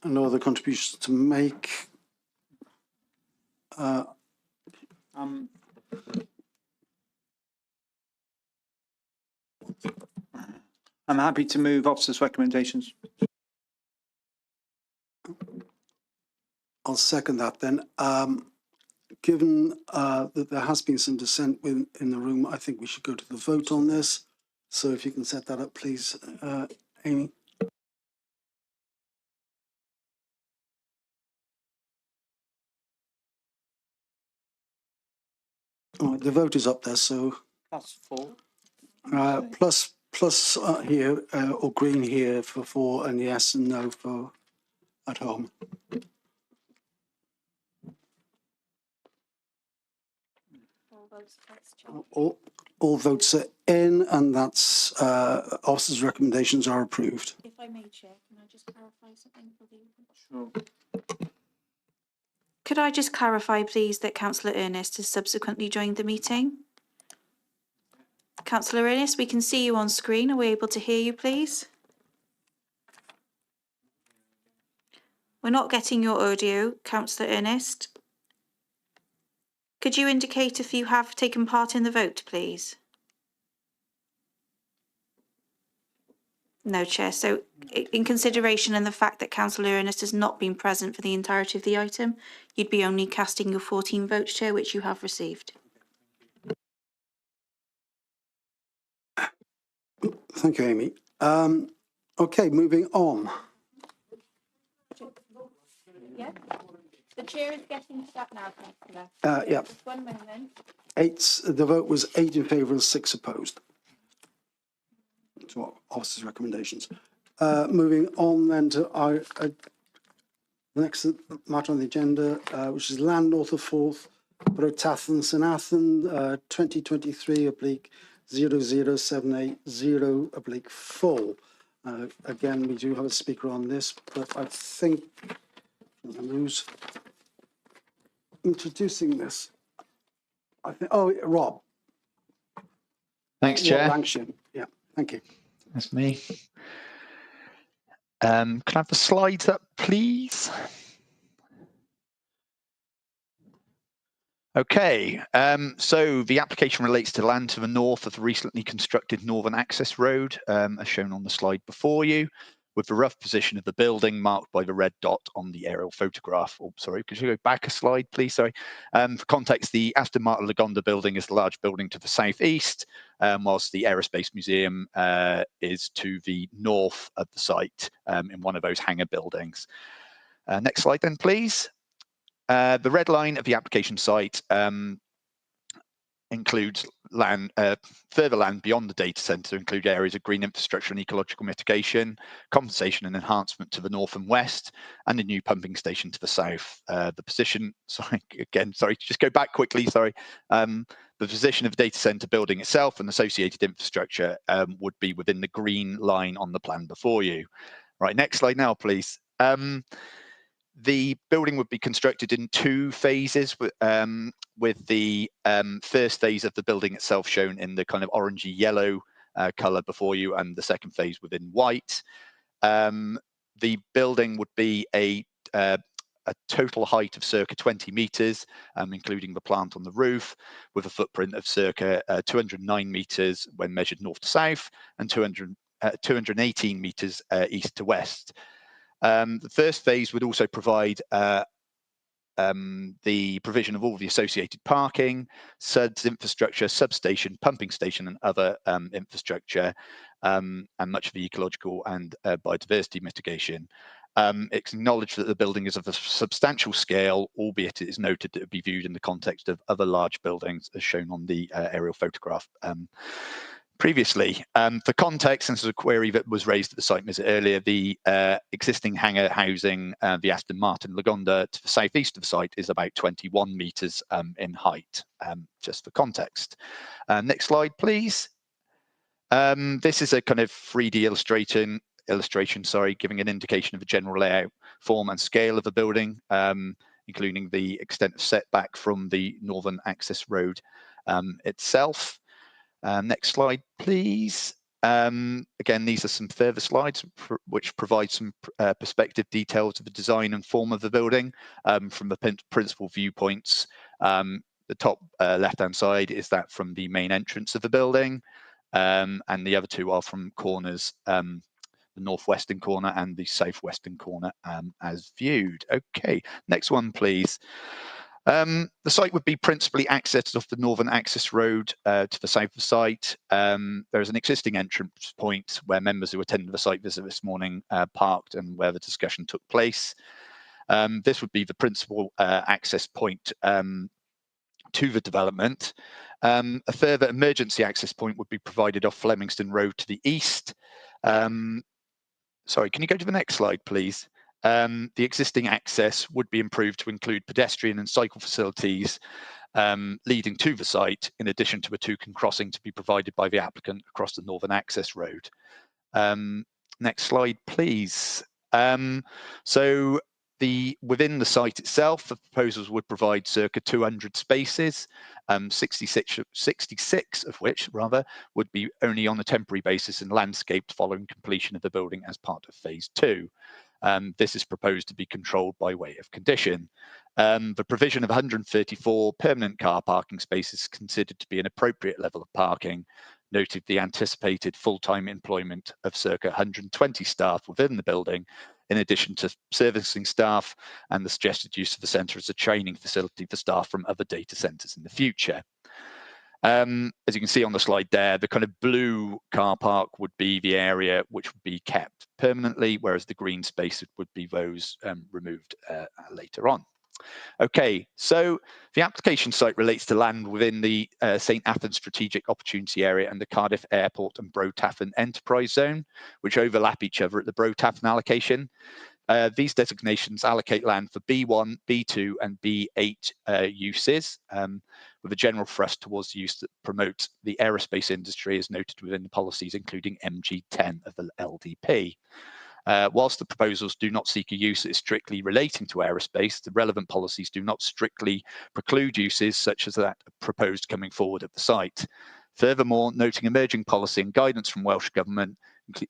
and no other contributions to make. I'm happy to move officers' recommendations. I'll second that then. Given that there has been some dissent in the room, I think we should go to the vote on this. So if you can set that up, please, Amy. All right, the vote is up there, so +4. plus here, or green here for 4, and yes and no for at home. All votes are in, and that's officers' recommendations are approved. If I may, Chair, can I just clarify something for the... Sure. Could I just clarify, please, that Councillor Ernest has subsequently joined the meeting? Councillor Ernest, we can see you on screen. Are we able to hear you, please? We're not getting your audio, Councillor Ernest. Could you indicate if you have taken part in the vote, please? No, Chair. So in consideration and the fact that Councillor Ernest has not been present for the entirety of the item, you'd be only casting your 14 votes, Chair, which you have received. Thank you, Amy. Okay, moving on. Yeah, the Chair is getting to that now, Councillor. Yeah, Just 1 moment. the vote was 8 in favour and 6 opposed. To our officer's recommendations. Moving on then to our the next matter on the agenda, which is land north of Forth, Brotathan, St Athan, 2023/00780/4. Again, we do have a speaker on this, but I think who's introducing this? I think, oh, Rob. Thanks, Chair. Lancashire. Yeah, thank you. That's me. Can I have the slides up, please? Okay, so the application relates to land to the north of the recently constructed Northern Access Road, as shown on the slide before you, with the rough position of the building marked by the red dot on the aerial photograph. Oh, sorry, could you go back a slide, please? Sorry. For context, the Aston Martin Lagonda building is the large building to the southeast, whilst the Aerospace Museum is to the north of the site in one of those hangar buildings. Next slide then, please. The red line of the application site includes land, further land beyond the data centre, include areas of green infrastructure and ecological mitigation, compensation and enhancement to the north and west, and a new pumping station to the south. The position, just go back quickly, sorry. The position of the data centre building itself and associated infrastructure would be within the green line on the plan before you. Right, next slide now, please. The building would be constructed in 2 phases, with the first phase of the building itself shown in the kind of orangey yellow colour before you, and the second phase within white. The building would be a total height of circa 20 metres, including the plant on the roof, with a footprint of circa 209 metres when measured north to south, and 218 metres east to west. The first phase would also provide the provision of all the associated parking, SUDS infrastructure, substation, pumping station, and other infrastructure, and much of the ecological and biodiversity mitigation. It's acknowledged that the building is of a substantial scale, albeit it is noted that it would be viewed in the context of other large buildings, as shown on the aerial photograph previously. For context, and this is a query that was raised at the site visit earlier, the existing hangar housing the Aston Martin Lagonda to the southeast of the site is about 21 metres in height, just for context. Next slide, please. This is a kind of 3D illustration, giving an indication of the general layout, form and scale of the building, including the extent of setback from the Northern Access Road itself. Next slide, please. Again, these are some further slides which provide some perspective details of the design and form of the building from the principal viewpoints. The top left-hand side is that from the main entrance of the building, and the other 2 are from corners, the northwestern corner and the southwestern corner as viewed. Okay, next one, please. The site would be principally accessed off the Northern Access Road to the south of the site. There is an existing entrance point where members who attended the site visit this morning parked and where the discussion took place. This would be the principal access point to the development. A further emergency access point would be provided off Flemingston Road to the east. Sorry, can you go to the next slide, please? The existing access would be improved to include pedestrian and cycle facilities leading to the site, in addition to a toucan crossing to be provided by the applicant across the Northern Access Road. Next slide, please. So Within the site itself, the proposals would provide circa 200 spaces, 66 of which would be only on a temporary basis and landscaped following completion of the building as part of phase 2. This is proposed to be controlled by way of condition. The provision of 134 permanent car parking spaces is considered to be an appropriate level of parking, noted the anticipated full-time employment of circa 120 staff within the building, in addition to servicing staff, and the suggested use of the centre as a training facility for staff from other data centres in the future. As you can see on the slide there, the kind of blue car park would be the area which would be kept permanently, whereas the green space would be those removed later on. Okay, so the application site relates to land within the St Athan Strategic Opportunity Area and the Cardiff Airport and Bro Taffin Enterprise Zone, which overlap each other at the Bro Taffin allocation. These designations allocate land for B1, B2 and B8 uses, with a general thrust towards the use that promotes the aerospace industry as noted within the policies, including MG10 of the LDP. Whilst the proposals do not seek a use that is strictly relating to aerospace, the relevant policies do not strictly preclude uses such as that proposed coming forward at the site. Furthermore, noting emerging policy and guidance from Welsh Government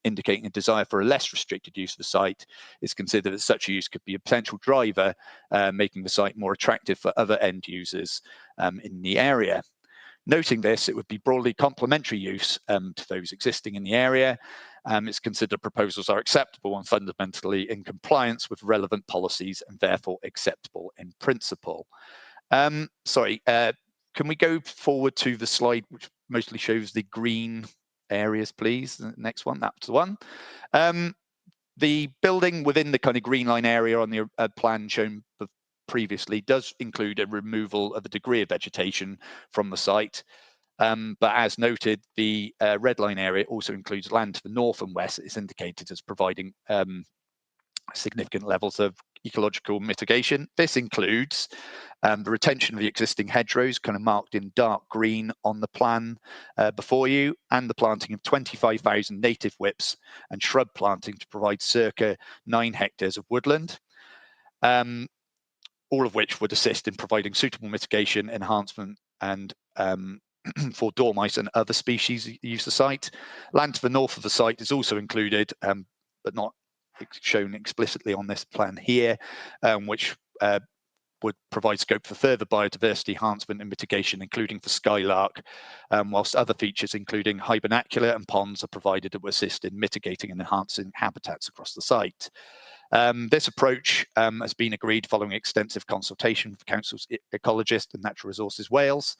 indicating a desire for a less restricted use of the site, is considered that such a use could be a potential driver, making the site more attractive for other end users in the area. Noting this, it would be broadly complementary use to those existing in the area. It's considered proposals are acceptable and fundamentally in compliance with relevant policies and therefore acceptable in principle. Can we go forward to the slide which mostly shows the green areas, please? The next one, that's the one. The building within the kind of green line area on the plan shown previously does include a removal of a degree of vegetation from the site. But as noted, the red line area also includes land to the north and west. It's indicated as providing significant levels of ecological mitigation. This includes the retention of the existing hedgerows, kind of marked in dark green on the plan before you, and the planting of 25,000 native whips and shrub planting to provide circa 9 hectares of woodland. All of which would assist in providing suitable mitigation, enhancement, and for dormice and other species use the site. Land to the north of the site is also included, but not shown explicitly on this plan here, which would provide scope for further biodiversity enhancement and mitigation, including for skylark, whilst other features, including hibernacula and ponds, are provided that will assist in mitigating and enhancing habitats across the site. This approach has been agreed following extensive consultation with the Council's ecologist and Natural Resources Wales.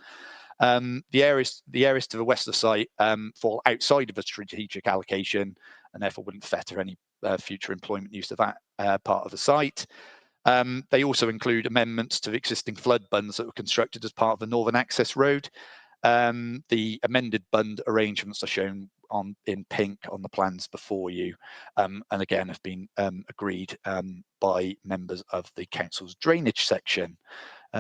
The areas to the west of the site fall outside of a strategic allocation and therefore wouldn't fetter any future employment use of that part of the site. They also include amendments to the existing flood bunds that were constructed as part of the Northern Access Road. The amended bund arrangements are shown in pink on the plans before you, and again have been agreed by members of the Council's drainage section.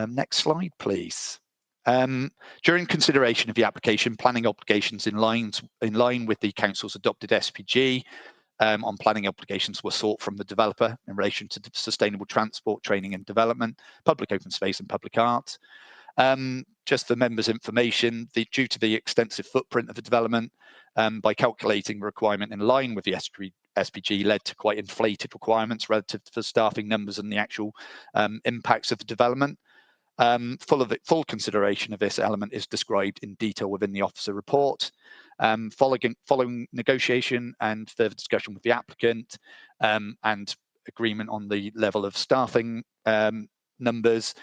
Next slide, please. During consideration of the application, planning obligations in line with the Council's adopted SPG on planning obligations were sought from the developer in relation to sustainable transport, training and development, public open space and public art. Just for members' information, due to the extensive footprint of the development, by calculating the requirement in line with the SPG led to quite inflated requirements relative to the staffing numbers and the actual impacts of the development. Full consideration of this element is described in detail within the officer report. Following negotiation and further discussion with the applicant and agreement on the level of staffing numbers,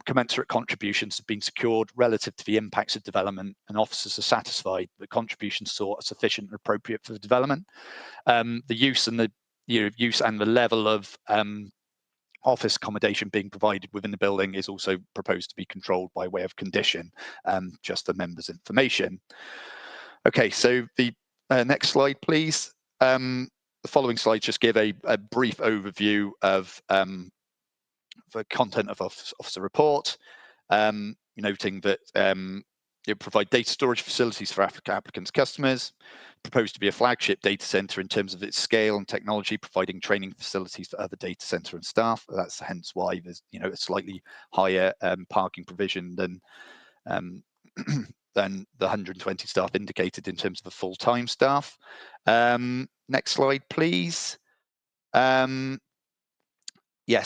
commensurate contributions have been secured relative to the impacts of development, and officers are satisfied that contributions sought are sufficient and appropriate for the development. The use and the level of office accommodation being provided within the building is also proposed to be controlled by way of condition, just for members' information. Okay, so the next slide, please. The following slides just give a brief overview of the content of officer report, noting that It provide data storage facilities for applicants' customers. Proposed to be a flagship data center in terms of its scale and technology, providing training facilities for other data center and staff. That's hence why there's a slightly higher parking provision than than the 120 staff indicated in terms of the full-time staff. Next slide, please. Yes,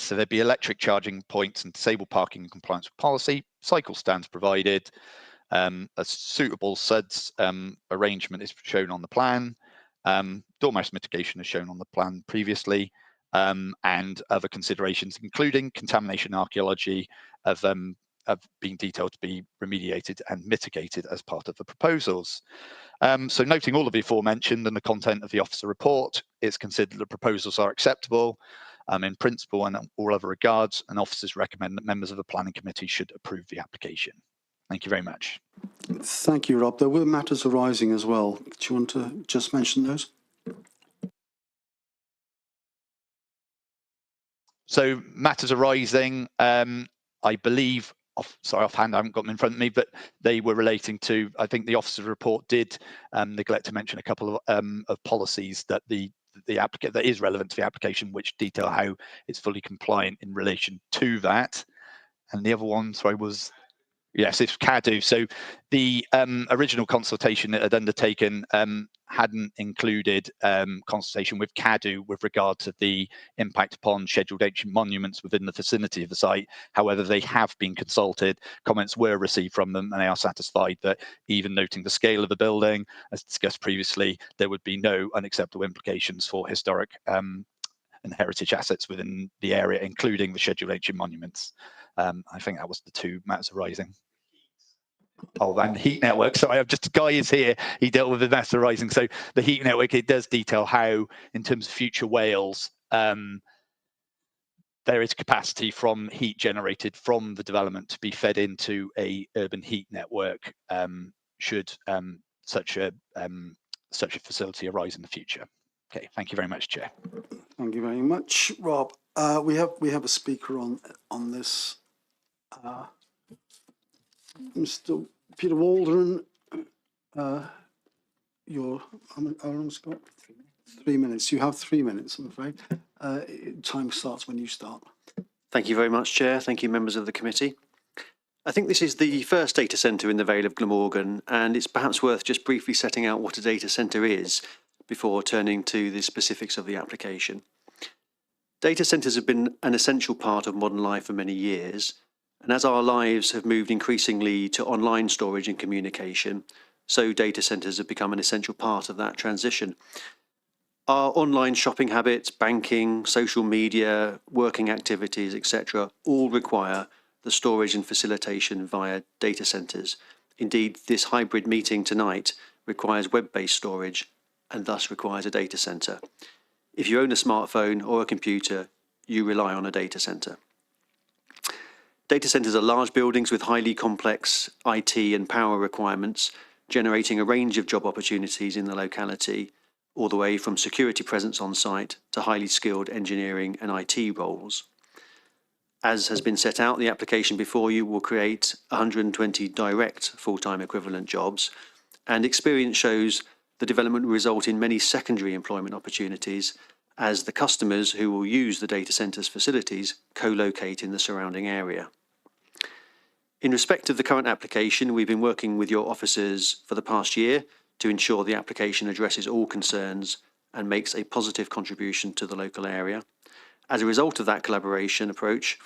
so there'd be electric charging points and disabled parking in compliance with policy. Cycle stands provided. A suitable SUDS arrangement is shown on the plan. Dormouse mitigation is shown on the plan previously, and other considerations, including contamination archaeology, have been detailed to be remediated and mitigated as part of the proposals. So noting all of the aforementioned and the content of the officer report, it's considered the proposals are acceptable in principle and all other regards, and officers recommend that members of the planning committee should approve the application. Thank you very much. Thank you, Rob. There were matters arising as well. Do you want to just mention those? So matters arising, I believe, offhand, I haven't got them in front of me, but they were relating to, I think the officer's report did neglect to mention a couple of policies that the applicant that is relevant to the application, which detail how it's fully compliant in relation to that. And the other one, sorry, was, yes, it's CADU. So the original consultation it had undertaken hadn't included consultation with CADU with regard to the impact upon scheduled ancient monuments within the vicinity of the site. However, they have been consulted, comments were received from them, and they are satisfied that even noting the scale of the building, as discussed previously, there would be no unacceptable implications for historic and heritage assets within the area, including the scheduled ancient monuments. I think that was the two matters arising. Oh, and heat network. Sorry, I've just, Guy is here. He dealt with the matters arising. So the heat network, it does detail how, in terms of future Wales, there is capacity from heat generated from the development to be fed into a urban heat network should such a facility arise in the future. Okay, thank you very much, Chair. Thank you very much, Rob. We have a speaker on this. Mr. Peter Waldron, you're, how long got? 3 minutes. You have 3 minutes, I'm afraid. Time starts when you start. Thank you very much, Chair. Thank you, members of the committee. I think this is the first data centre in the Vale of Glamorgan, and it's perhaps worth just briefly setting out what a data centre is before turning to the specifics of the application. Data centres have been an essential part of modern life for many years, and as our lives have moved increasingly to online storage and communication, so data centres have become an essential part of that transition. Our online shopping habits, banking, social media, working activities, etc., all require the storage and facilitation via data centres. Indeed, this hybrid meeting tonight requires web-based storage and thus requires a data centre. If you own a smartphone or a computer, you rely on a data centre. Data centres are large buildings with highly complex IT and power requirements, generating a range of job opportunities in the locality, all the way from security presence on site to highly skilled engineering and IT roles. As has been set out, the application before you will create 120 direct full-time equivalent jobs, and experience shows the development will result in many secondary employment opportunities as the customers who will use the data centre's facilities co-locate in the surrounding area. In respect of the current application, we've been working with your officers for the past year to ensure the application addresses all concerns and makes a positive contribution to the local area. As a result of that collaboration approach,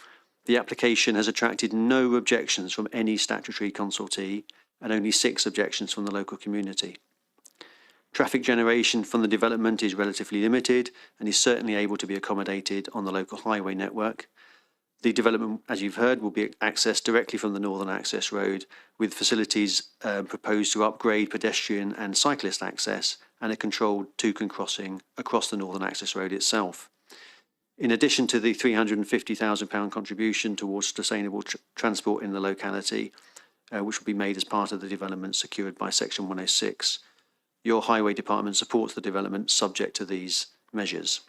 the application has attracted no objections from any statutory consultee and only 6 objections from the local community. Traffic generation from the development is relatively limited and is certainly able to be accommodated on the local highway network. The development, as you've heard, will be accessed directly from the Northern Access Road, with facilities proposed to upgrade pedestrian and cyclist access and a controlled toucan crossing across the Northern Access Road itself. In addition to the £350,000 contribution towards sustainable transport in the locality, which will be made as part of the development secured by Section 106, your Highway Department supports the development subject to these measures.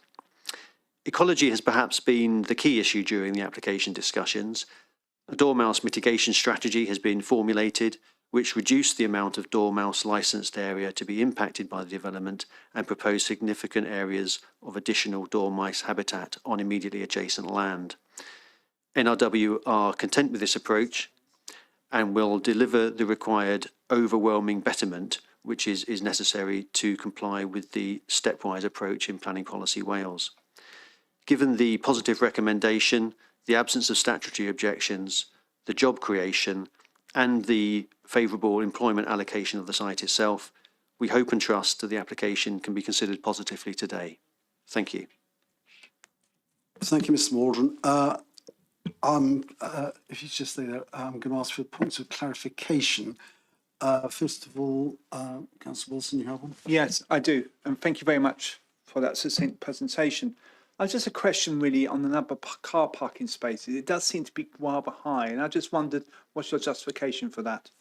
Ecology has perhaps been the key issue during the application discussions. A dormouse mitigation strategy has been formulated which reduce the amount of dormouse licensed area to be impacted by the development and propose significant areas of additional dormice habitat on immediately adjacent land. NRW are content with this approach and will deliver the required overwhelming betterment which is necessary to comply with the stepwise approach in Planning Policy Wales. Given the positive recommendation, the absence of statutory objections, the job creation and the favourable employment allocation of the site itself, we hope and trust that the application can be considered positively today. Thank you. Thank you, Mr. Waldron. If you just stay there, I'm going to ask for points of clarification. First of all, Councillor Wilson, you have one? Yes, I do. And thank you very much for that succinct presentation. Just a question really on the number of car parking spaces. It does seem to be rather high, and I just wondered what's your justification for that?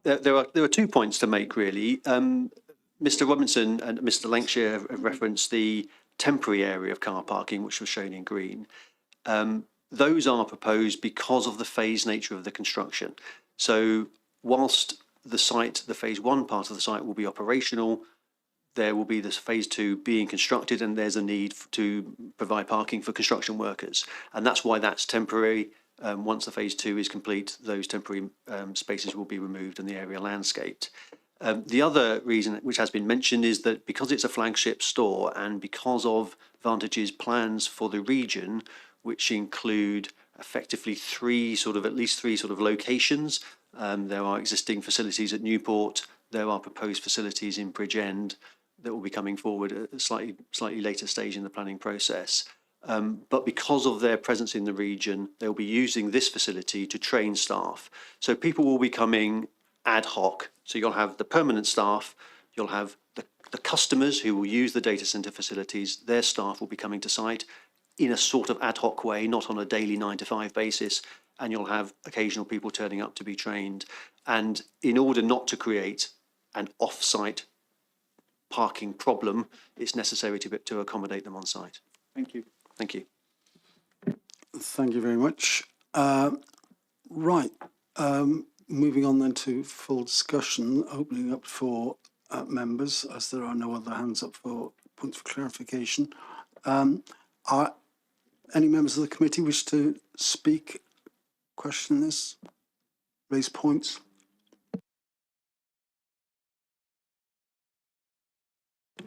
There are 2 points to make really. Mr. Robinson and Mr. Lancashire have referenced the temporary area of car parking, which was shown in green. Those are proposed because of the phased nature of the construction. So whilst the site, the phase 1 part of the site will be operational, there will be this phase 2 being constructed, and there's a need to provide parking for construction workers. And that's why that's temporary. Once the phase 2 is complete, those temporary spaces will be removed and the area landscaped. The other reason, which has been mentioned, is that because it's a flagship store and because of Vantage's plans for the region, which include effectively at least three locations. There are existing facilities at Newport. There are proposed facilities in Bridgend that will be coming forward at a slightly later stage in the planning process. But because of their presence in the region, they'll be using this facility to train staff. So people will be coming ad hoc. So you'll have the permanent staff, you'll have the customers who will use the data centre facilities, their staff will be coming to site in a sort of ad hoc way, not on a daily 9 to 5 basis, and you'll have occasional people turning up to be trained. And in order not to create an off-site parking problem, it's necessary to accommodate them on site. Thank you. Thank you. Thank you very much. Right, moving on then to full discussion, opening up for members, as there are no other hands up for points of clarification. Are any members of the committee wish to speak, question this, raise points?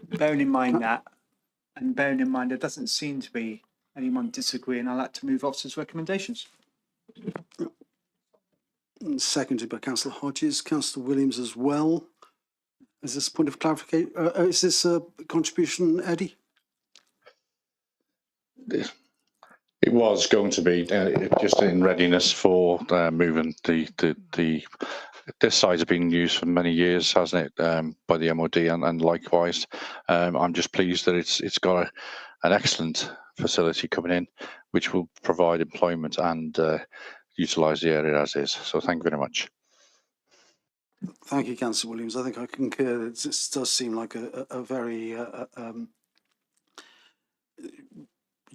Bearing in mind that, and bearing in mind there doesn't seem to be anyone disagreeing, I'd like to move officers' recommendations. Seconded by Councillor Hodges, Councillor Williams as well. Is this a point of clarification? Is this a contribution, Eddie? It was going to be just in readiness for moving this site has been used for many years, hasn't it, by the MOD and likewise. I'm just pleased that it's got an excellent facility coming in, which will provide employment and utilise the area as is. So thank you very much. Thank you, Councillor Williams. I think I concur. This does seem like a very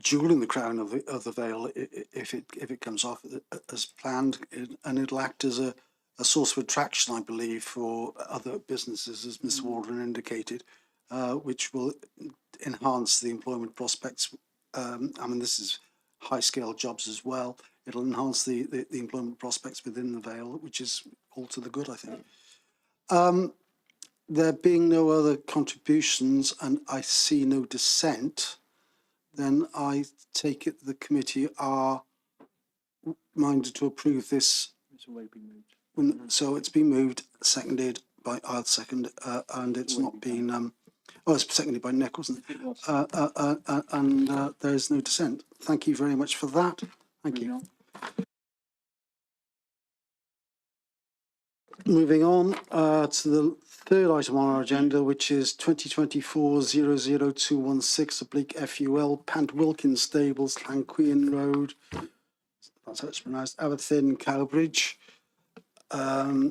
jewel in the crown of the Vale if it comes off as planned, and it'll act as a source of attraction, I believe, for other businesses, as Ms. Waldron indicated, which will enhance the employment prospects. I mean, this is high-scale jobs as well. It'll enhance the employment prospects within the Vale, which is all to the good, I think. There being no other contributions and I see no dissent, then I take it the committee are minded to approve this. It's already been moved. So it's been moved, seconded by, I'll second, and it's not been, it's seconded by Nick, wasn't it? It was. And there is no dissent. Thank you very much for that. Thank you. Moving on to the third item on our agenda, which is 2024-00216 oblique FUL, Pant Wilkins Stables, Llanquean Road, that's how it's pronounced, Aberthin, Cowbridge. I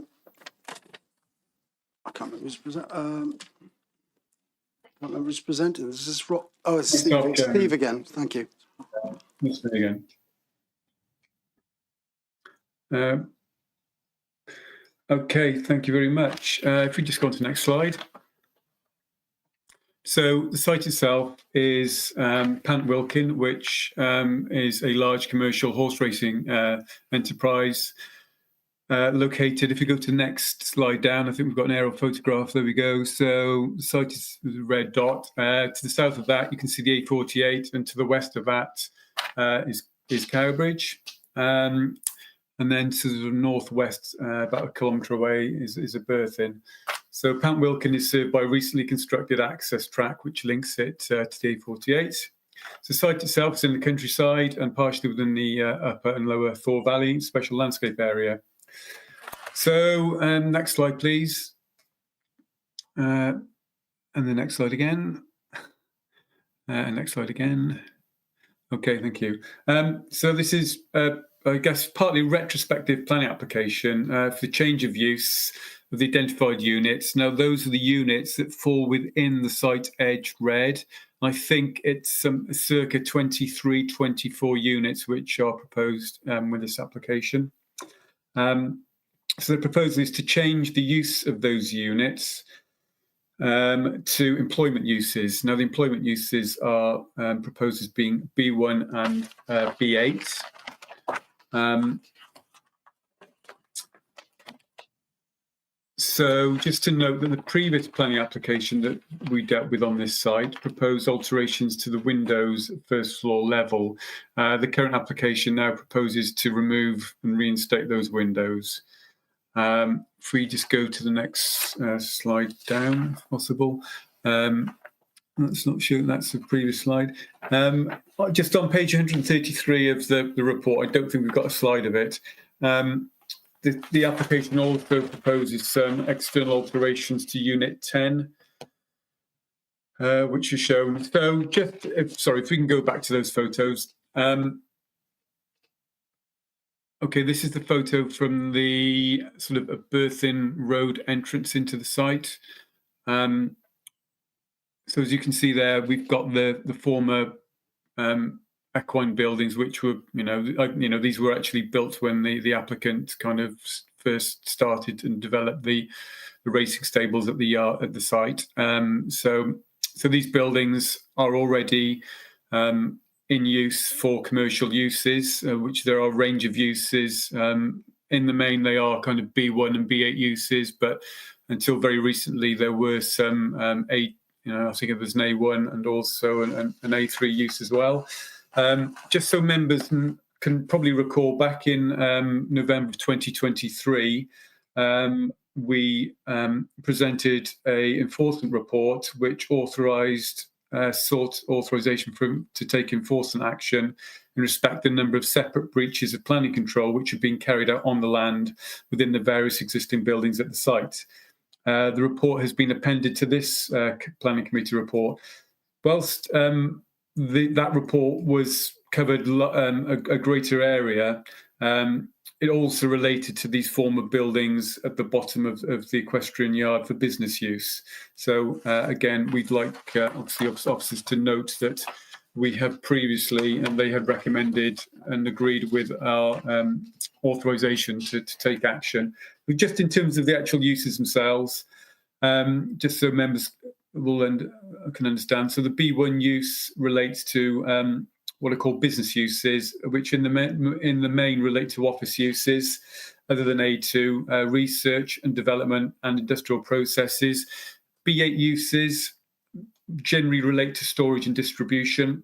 can't remember who's presenting. This is it's Steve, Steve again. Thank you. Steve again. Okay, thank you very much. If we just go on to the next slide. So the site itself is Pant Wilkin, which is a large commercial horse racing enterprise located. If you go to the next slide down, I think we've got an aerial photograph. There we go. So the site is a red dot. To the south of that, you can see the A48, and to the west of that is Cowbridge. And then to the northwest, about a kilometre away, is a Berthin. So Pant Wilkin is served by a recently constructed access track which links it to the A48. The site itself is in the countryside and partially within the upper and lower Thor Valley special landscape area. So next slide, please. And the next slide again. And next slide again. Okay, thank you. So this is, I guess, partly retrospective planning application for the change of use of the identified units. Now, those are the units that fall within the site edge red. I think it's circa 23, 24 units which are proposed with this application. So the proposal is to change the use of those units to employment uses. Now, the employment uses are proposed as being B1 and B8. So just to note that the previous planning application that we dealt with on this site proposed alterations to the windows at first floor level. The current application now proposes to remove and reinstate those windows. If we just go to the next slide down, if possible. That's not sure, that's the previous slide. Just on page 133 of the report, I don't think we've got a slide of it. The application also proposes some external alterations to Unit 10, which is shown. So just, if we can go back to those photos. Okay, this is the photo from the sort of a Berthin Road entrance into the site. So as you can see there, we've got the former equine buildings, which were, these were actually built when the applicant kind of first started and developed the racing stables at the site. So these buildings are already in use for commercial uses, which there are a range of uses. In the main, they are kind of B1 and B8 uses, but until very recently, there were some I think it was an A1 and also an A3 use as well. Just so members can probably recall, back in November of 2023, we presented a enforcement report which sought authorisation to take enforcement action in respect to the number of separate breaches of planning control which have been carried out on the land within the various existing buildings at the site. The report has been appended to this planning committee report. Whilst that report was covered a greater area, it also related to these former buildings at the bottom of the equestrian yard for business use. So again, we'd like obviously officers to note that we have previously, and they have recommended and agreed with our authorisation to take action. But just in terms of the actual uses themselves, just so members can understand. So the B1 use relates to what are called business uses, which in the main relate to office uses, other than A2, research and development and industrial processes. B8 uses generally relate to storage and distribution.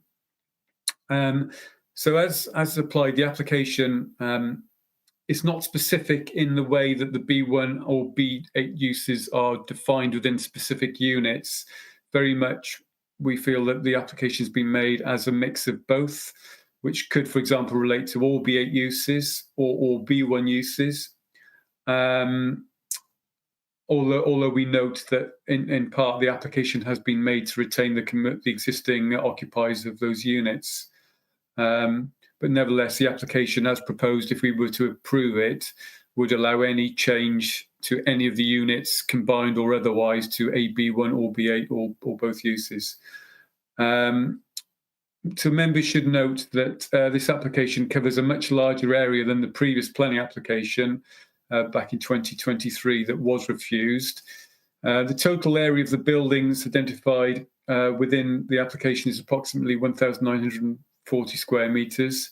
So as applied, the application is not specific in the way that the B1 or B8 uses are defined within specific units. Very much we feel that the application has been made as a mix of both, which could, for example, relate to all B8 uses or all B1 uses. Although we note that in part the application has been made to retain the existing occupiers of those units. But nevertheless, the application as proposed, if we were to approve it, would allow any change to any of the units combined or otherwise to a B1 or B8 or both uses. So members should note that this application covers a much larger area than the previous planning application. back in 2023 that was refused. The total area of the buildings identified within the application is approximately 1,940 square metres.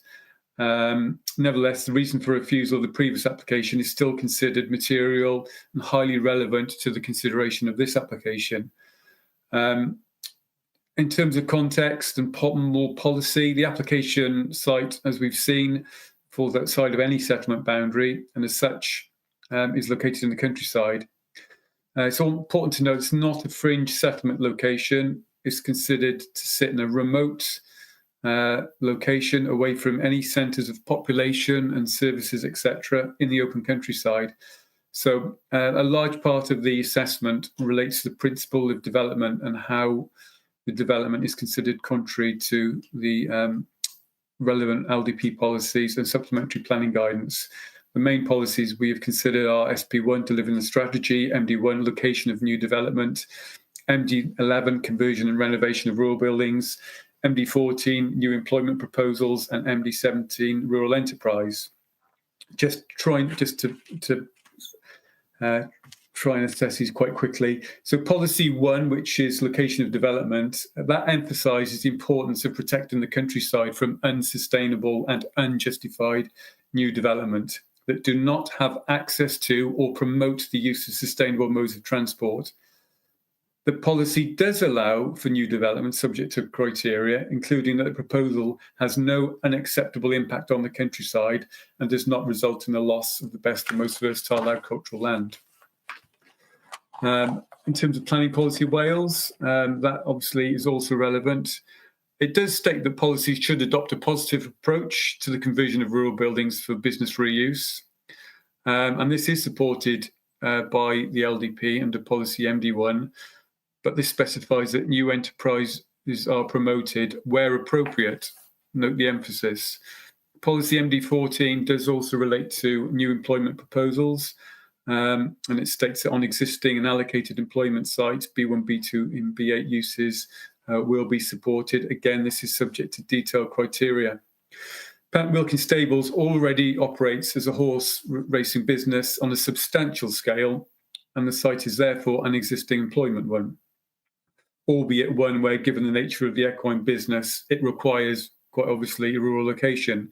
Nevertheless, the reason for refusal of the previous application is still considered material and highly relevant to the consideration of this application. In terms of context and more policy, the application site, as we've seen, falls outside of any settlement boundary and as such is located in the countryside. It's all important to note it's not a fringe settlement location. It's considered to sit in a remote location away from any centres of population and services, etc., in the open countryside. So a large part of the assessment relates to the principle of development and how the development is considered contrary to the relevant LDP policies and supplementary planning guidance. The main policies we have considered are SP1, delivering the strategy, MD1, location of new development, MD11, conversion and renovation of rural buildings, MD14, new employment proposals, and MD17, rural enterprise. Just to try and assess these quite quickly. So policy 1, which is location of development, that emphasises the importance of protecting the countryside from unsustainable and unjustified new development that do not have access to or promote the use of sustainable modes of transport. The policy does allow for new development subject to criteria, including that the proposal has no unacceptable impact on the countryside and does not result in the loss of the best and most versatile agricultural land. In terms of planning policy Wales, that obviously is also relevant. It does state that policies should adopt a positive approach to the conversion of rural buildings for business reuse. And this is supported by the LDP under policy MD1, but this specifies that new enterprises are promoted where appropriate. Note the emphasis. Policy MD14 does also relate to new employment proposals, and it states that on existing and allocated employment sites, B1, B2, and B8 uses will be supported. Again, this is subject to detailed criteria. Pant Wilkin Stables already operates as a horse racing business on a substantial scale, and the site is therefore an existing employment one, albeit one where, given the nature of the equine business, it requires, quite obviously, a rural location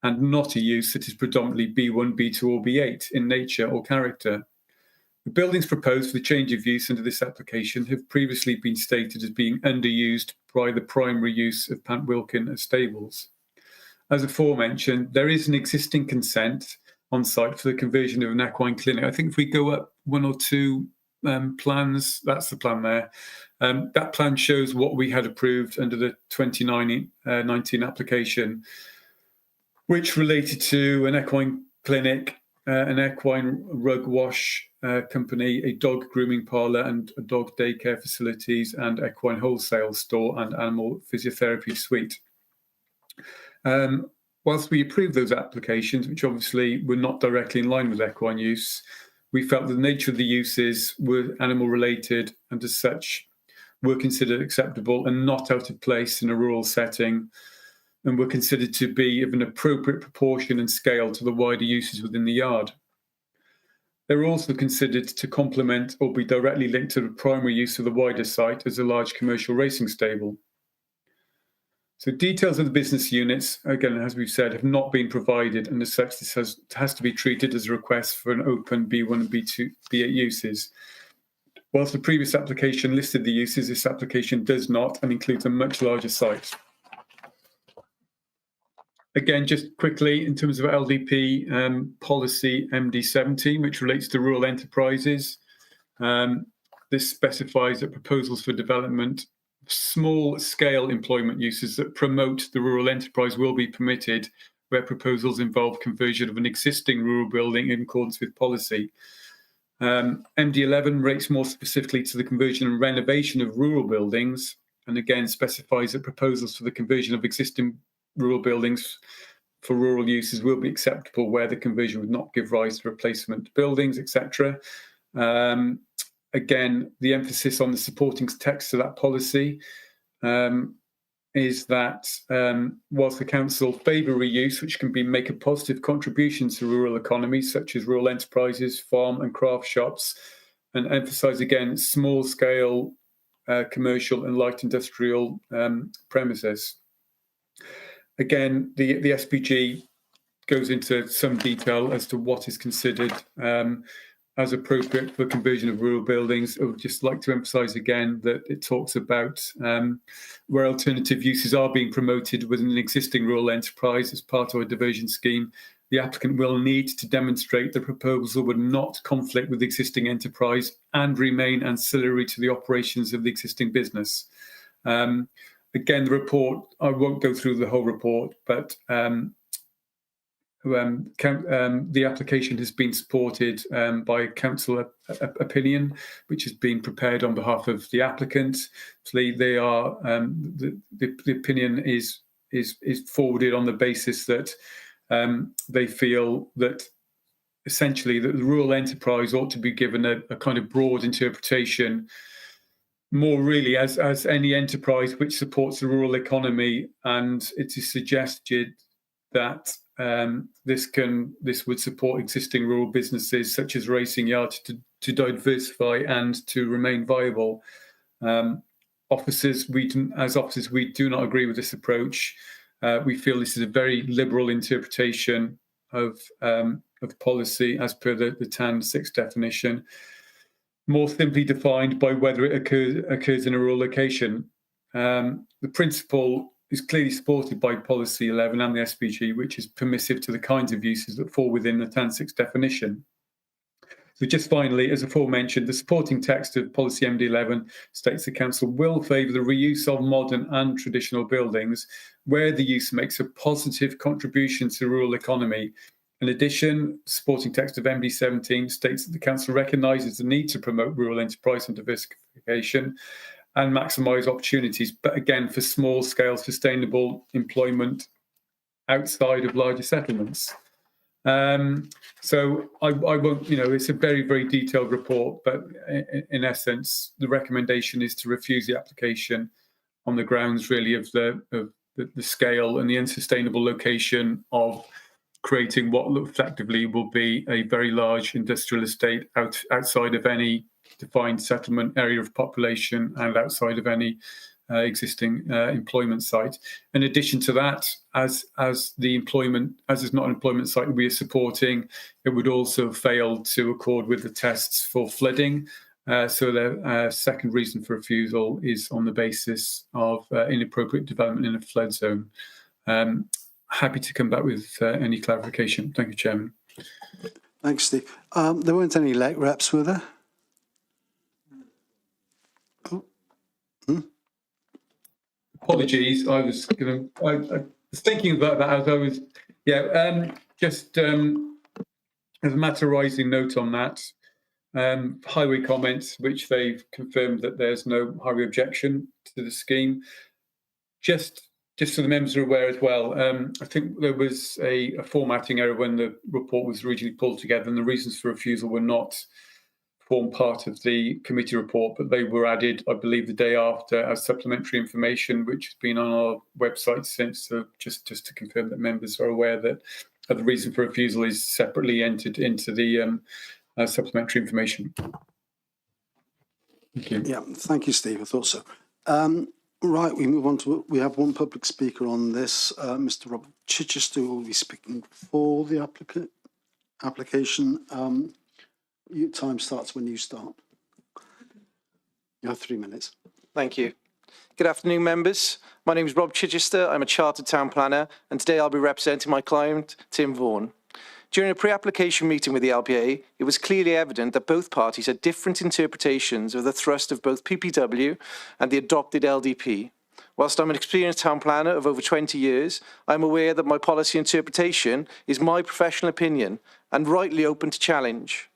and not a use that is predominantly B1, B2 or B8 in nature or character. The buildings proposed for the change of use under this application have previously been stated as being underused by the primary use of Pant Wilkin as stables. As aforementioned, there is an existing consent on site for the conversion of an equine clinic. I think if we go up one or two plans, that's the plan there. That plan shows what we had approved under the 2019 application, which related to an equine clinic, an equine rug wash company, a dog grooming parlour and a dog daycare facilities, and equine wholesale store and animal physiotherapy suite. Whilst we approved those applications, which obviously were not directly in line with equine use, we felt that the nature of the uses were animal related and as such were considered acceptable and not out of place in a rural setting, and were considered to be of an appropriate proportion and scale to the wider uses within the yard. They were also considered to complement or be directly linked to the primary use of the wider site as a large commercial racing stable. So details of the business units, again, as we've said, have not been provided, and as such, this has to be treated as a request for an open B1 and B2, B8 uses. Whilst the previous application listed the uses, this application does not and includes a much larger site. Again, just quickly, in terms of LDP policy MD17, which relates to rural enterprises, this specifies that proposals for development, small-scale employment uses that promote the rural enterprise will be permitted where proposals involve conversion of an existing rural building in accordance with policy. MD11 relates more specifically to the conversion and renovation of rural buildings, and again specifies that proposals for the conversion of existing rural buildings for rural uses will be acceptable where the conversion would not give rise to replacement buildings, etc. Again, the emphasis on the supporting text of that policy is that whilst the council favour reuse, which can make a positive contribution to rural economies, such as rural enterprises, farm and craft shops, and emphasise again small-scale commercial and light industrial premises. Again, the SPG goes into some detail as to what is considered as appropriate for conversion of rural buildings. I would just like to emphasise again that it talks about where alternative uses are being promoted within an existing rural enterprise as part of a diversion scheme, the applicant will need to demonstrate the proposal would not conflict with existing enterprise and remain ancillary to the operations of the existing business. Again, the report, I won't go through the whole report, but the application has been supported by council opinion, which has been prepared on behalf of the applicant. So they are the opinion is forwarded on the basis that they feel that essentially that the rural enterprise ought to be given a kind of broad interpretation, more really as any enterprise which supports the rural economy, and it is suggested that this would support existing rural businesses such as racing yards to diversify and to remain viable. Officers, we do not agree with this approach. We feel this is a very liberal interpretation of policy as per the TAN 6 definition, more simply defined by whether it occurs in a rural location. The principle is clearly supported by Policy 11 and the SPG, which is permissive to the kinds of uses that fall within the TAN 6 definition. So just finally, as aforementioned, the supporting text of Policy MD11 states the council will favour the reuse of modern and traditional buildings where the use makes a positive contribution to the rural economy. In addition, supporting text of MD17 states that the council recognises the need to promote rural enterprise and diversification and maximise opportunities, but again, for small-scale sustainable employment outside of larger settlements. So I won't, it's a very, very detailed report, but in essence, the recommendation is to refuse the application on the grounds really of the scale and the unsustainable location of creating what effectively will be a very large industrial estate outside of any defined settlement area of population and outside of any existing employment site. In addition to that, as is not an employment site that we are supporting, it would also fail to accord with the tests for flooding. So the second reason for refusal is on the basis of inappropriate development in a flood zone. Happy to come back with any clarification. Thank you, Chairman. Thanks, Steve. There weren't any late reps, were there? Apologies, I was thinking about that as I was, just as a matter of rising note on that, highway comments, which they've confirmed that there's no highway objection to the scheme. Just so the members are aware as well, I think there was a formatting error when the report was originally pulled together, and the reasons for refusal were not form part of the committee report, but they were added, I believe, the day after as supplementary information, which has been on our website since. So just to confirm that members are aware that the reason for refusal is separately entered into the supplementary information. Thank you. Yeah, thank you, Steve. I thought so. Right, we move on to, we have one public speaker on this, Mr. Robert Chichester, who will be speaking for the application. Your time starts when you start. You have 3 minutes. Thank you. Good afternoon, members. My name is Rob Chichester. I'm a chartered town planner, and today I'll be representing my client, Tim Vaughan. During a pre-application meeting with the LPA, it was clearly evident that both parties had different interpretations of the thrust of both PPW and the adopted LDP. Whilst I'm an experienced town planner of over 20 years, I'm aware that my policy interpretation is my professional opinion and rightly open to challenge.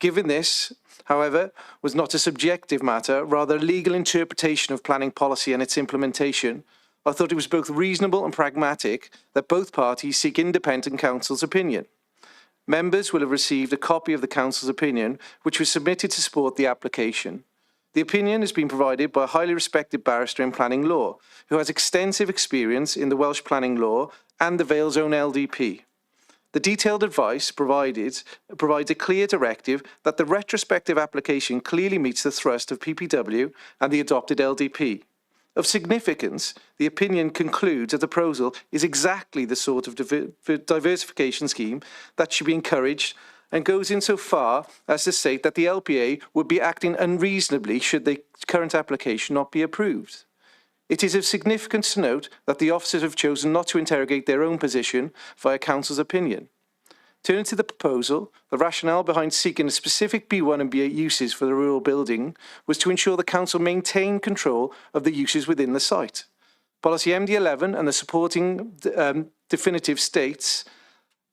Given this, however, was not a subjective matter, rather a legal interpretation of planning policy and its implementation, I thought it was both reasonable and pragmatic that both parties seek independent counsel's opinion. Members will have received a copy of the council's opinion, which was submitted to support the application. The opinion has been provided by a highly respected barrister in planning law, who has extensive experience in the Welsh planning law and the Vale Zone LDP. The detailed advice provides a clear directive that the retrospective application clearly meets the thrust of PPW and the adopted LDP. Of significance, the opinion concludes that the proposal is exactly the sort of diversification scheme that should be encouraged, and goes in so far as to state that the LPA would be acting unreasonably should the current application not be approved. It is of significance to note that the officers have chosen not to interrogate their own position via council's opinion. Turning to the proposal, the rationale behind seeking a specific B1 and B8 uses for the rural building was to ensure the council maintain control of the uses within the site. Policy MD11 and the supporting definitive states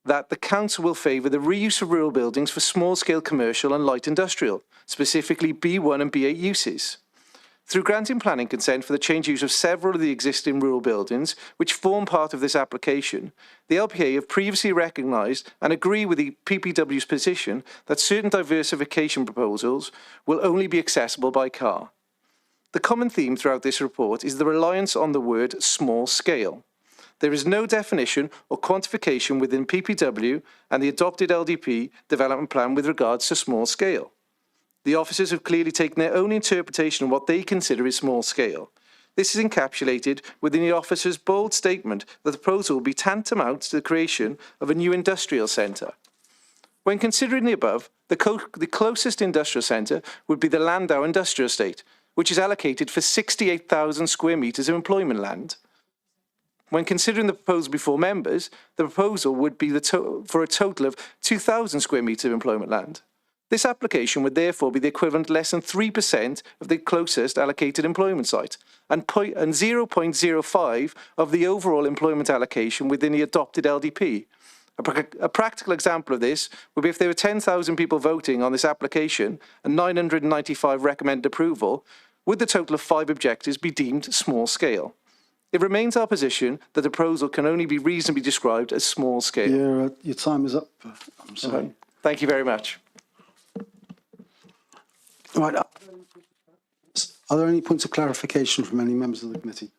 that the council will favour the reuse of rural buildings for small-scale commercial and light industrial, specifically B1 and B8 uses. Through granting planning consent for the change use of several of the existing rural buildings, which form part of this application, the LPA have previously recognised and agree with the PPW's position that certain diversification proposals will only be accessible by car. The common theme throughout this report is the reliance on the word small scale. There is no definition or quantification within PPW and the adopted LDP development plan with regards to small scale. The officers have clearly taken their own interpretation of what they consider is small scale. This is encapsulated within the officers' bold statement that the proposal will be tantamount to the creation of a new industrial centre. When considering the above, the closest industrial centre would be the Landau Industrial Estate, which is allocated for 68,000 square metres of employment land. When considering the proposal before members, the proposal would be for a total of 2,000 square metres of employment land. This application would therefore be the equivalent to less than 3% of the closest allocated employment site and 0.05 of the overall employment allocation within the adopted LDP. A practical example of this would be if there were 10,000 people voting on this application and 995 recommended approval, would the total of 5 objectives be deemed small scale? It remains our position that the proposal can only be reasonably described as small scale. Your time is up. I'm sorry. Thank you very much. All right. Are there any points of clarification from any members of the committee?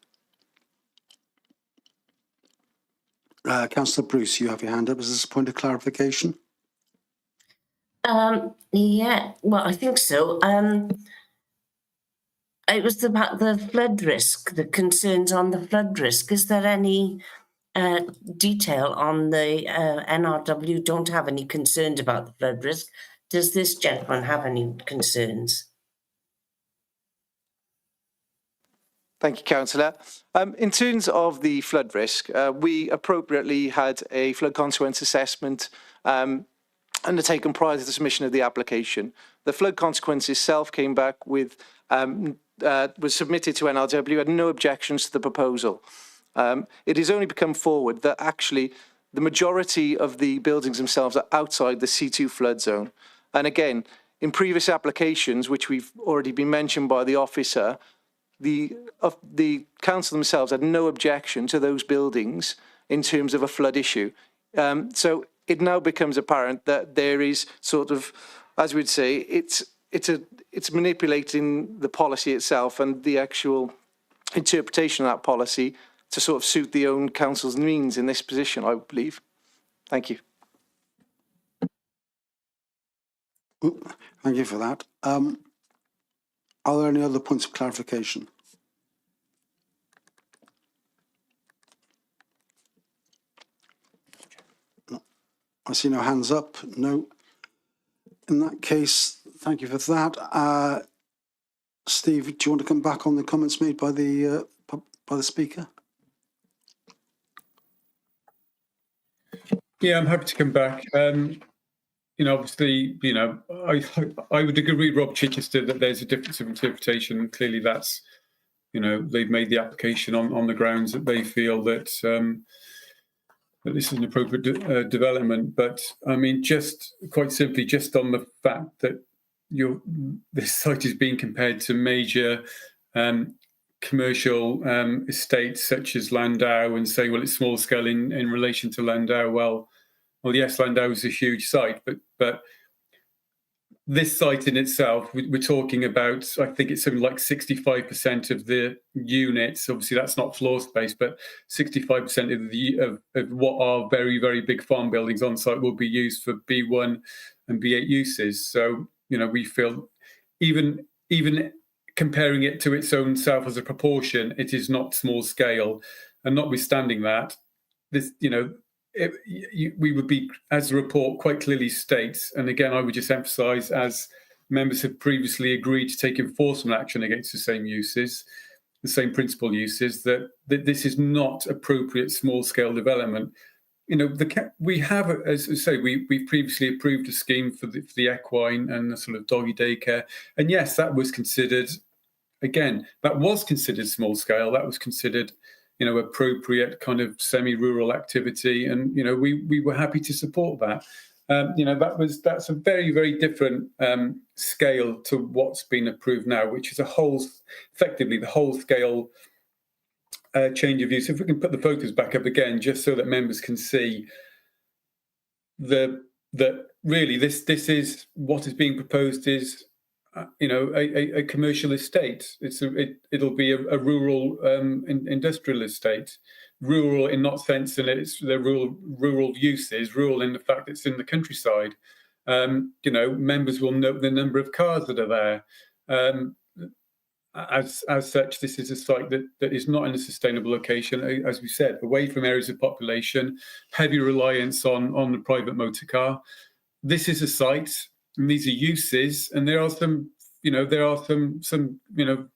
Councillor Bruce, you have your hand up. Is this a point of clarification? Yeah, well, I think so. It was about the flood risk, the concerns on the flood risk. Is there any detail on the NRW don't have any concerns about the flood risk? Does this gentleman have any concerns? Thank you, Councillor. In terms of the flood risk, we appropriately had a flood consequence assessment undertaken prior to the submission of the application. The flood consequence itself came back with, was submitted to NRW, had no objections to the proposal. It has only become forward that actually the majority of the buildings themselves are outside the C2 flood zone. And again, in previous applications, which we've already been mentioned by the officer, the council themselves had no objection to those buildings in terms of a flood issue. So it now becomes apparent that there is sort of, as we'd say, it's manipulating the policy itself and the actual interpretation of that policy to sort of suit the own council's means in this position, I believe. Thank you. Thank you for that. Are there any other points of clarification? No. I see no hands up. No. In that case, thank you for that. Steve, do you want to come back on the comments made by the speaker? Yeah, I'm happy to come back. Obviously, I would agree with Rob Chichester that there's a difference of interpretation. Clearly, that's, they've made the application on the grounds that they feel that that this is an appropriate development. But I mean, just quite simply, just on the fact that this site is being compared to major commercial estates such as Landau, and say, well, it's small scale in relation to Landau. Well, yes, Landau is a huge site, but this site in itself, we're talking about, I think it's something like 65% of the units. Obviously, that's not floor space, but 65% of what are very, very big farm buildings on site will be used for B1 and B8 uses. So, we feel even comparing it to its own self as a proportion, it is not small scale. And notwithstanding that, this, we would be, as the report quite clearly states, and again, I would just emphasise, as members have previously agreed to take enforcement action against the same uses, the same principal uses, that this is not appropriate small-scale development. We have, as I say, we've previously approved a scheme for the equine and the sort of doggy daycare, and yes, that was considered. Again, that was considered small-scale. That was considered, appropriate kind of semi-rural activity, and we were happy to support that. That's a very, very different scale to what's been approved now, which is effectively the whole scale change of use. If we can put the focus back up again, just so that members can see that really this is what is being proposed is a commercial estate. It'll be a rural industrial estate. Rural in not sense in it's the rural uses, rural in the fact it's in the countryside. Members will note the number of cars that are there. As such, this is a site that is not in a sustainable location, as we said, away from areas of population, heavy reliance on the private motor car. This is a site, and these are uses, and there are some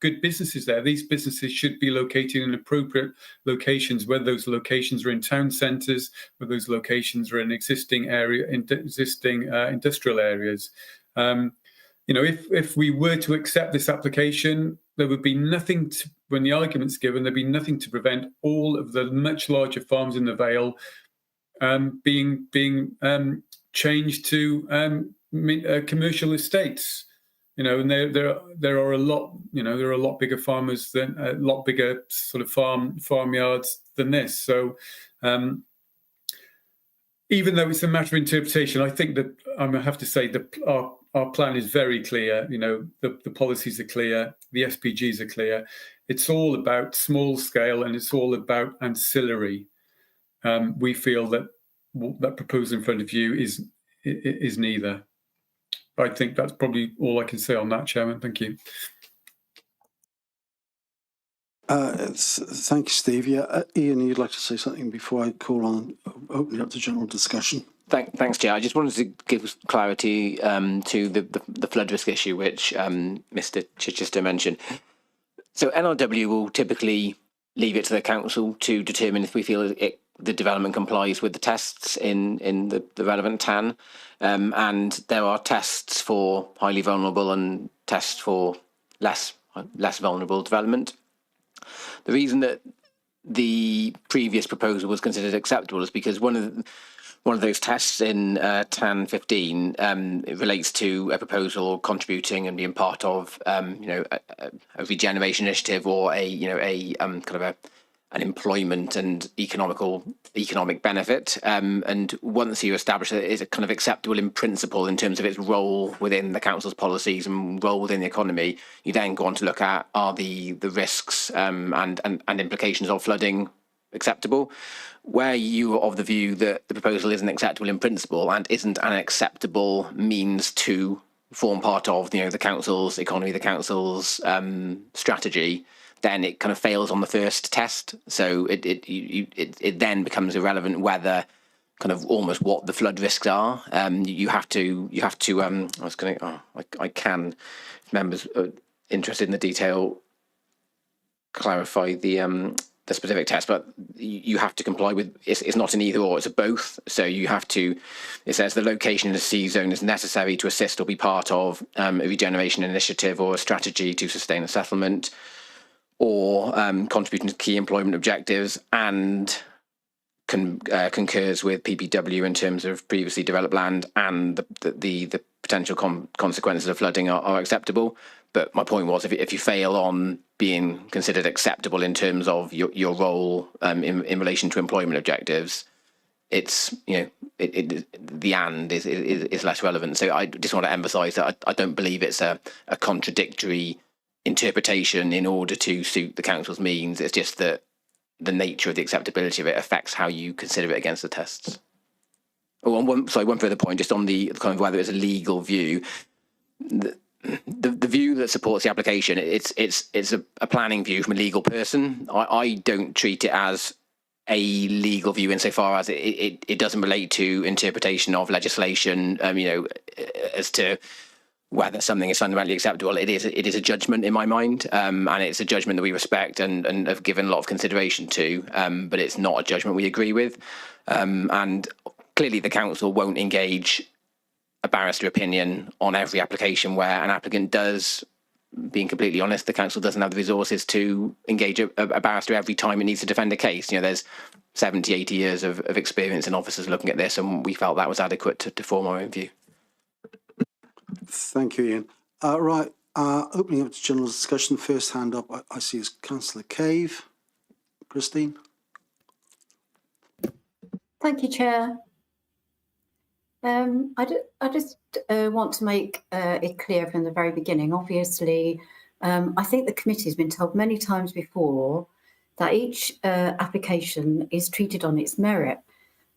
good businesses there. These businesses should be located in appropriate locations, whether those locations are in town centres, whether those locations are in existing industrial areas. If we were to accept this application, there would be nothing when the argument's given, there'd be nothing to prevent all of the much larger farms in the Vale being changed to commercial estates. And there are a lot bigger farmers than a lot bigger sort of farmyards than this. So even though it's a matter of interpretation, I think that I'm gonna have to say that our plan is very clear. The policies are clear, the SPGs are clear. It's all about small scale and it's all about ancillary. We feel that that proposal in front of you is neither. I think that's probably all I can say on that, Chairman. Thank you. Thank you, Steve. Yeah, Ian, you'd like to say something before I call on opening up to general discussion? Thanks, Chair. I just wanted to give clarity to the flood risk issue, which Mr. Chichester mentioned. So NRW will typically leave it to the council to determine if we feel the development complies with the tests in the relevant TAN. And there are tests for highly vulnerable and tests for less vulnerable development. The reason that the previous proposal was considered acceptable is because one of those tests in TAN 15 it relates to a proposal contributing and being part of a regeneration initiative or an employment and economic benefit. And once you establish that it's kind of acceptable in principle in terms of its role within the council's policies and role within the economy, you then go on to look at are the risks and implications of flooding acceptable. Where you are of the view that the proposal isn't acceptable in principle and isn't an acceptable means to form part of the council's economy, the council's strategy, then it kind of fails on the first test. So it then becomes irrelevant whether kind of almost what the flood risks are. You have to. I can, if members are interested in the detail, clarify the specific test, but you have to comply with. It's not an either or; it's a both. So you have to. It says the location in a C zone is necessary to assist or be part of a regeneration initiative or a strategy to sustain a settlement, or contributing to key employment objectives, and concurs with PPW in terms of previously developed land, and the potential consequences of flooding are acceptable. But my point was, if you fail on being considered acceptable in terms of your role in relation to employment objectives, it's the and is less relevant. So I just want to emphasise that I don't believe it's a contradictory interpretation in order to suit the council's means. It's just that the nature of the acceptability of it affects how you consider it against the tests. Oh, and one further point, just on the kind of whether it's a legal view. The view that supports the application, it's a planning view from a legal person. I don't treat it as a legal view insofar as it doesn't relate to interpretation of legislation, as to whether something is fundamentally acceptable. It is a judgment in my mind, and it's a judgment that we respect and have given a lot of consideration to, but it's not a judgment we agree with. And clearly the council won't engage a barrister opinion on every application where an applicant does. Being completely honest, the council doesn't have the resources to engage a barrister every time it needs to defend a case. There's 70, 80 years of experience in officers looking at this, and we felt that was adequate to form our own view. Thank you, Ian. Right, opening up to general discussion. First hand up I see is Councillor Cave. Christine. Thank you, Chair. I just want to make it clear from the very beginning. Obviously, I think the committee has been told many times before that each application is treated on its merit.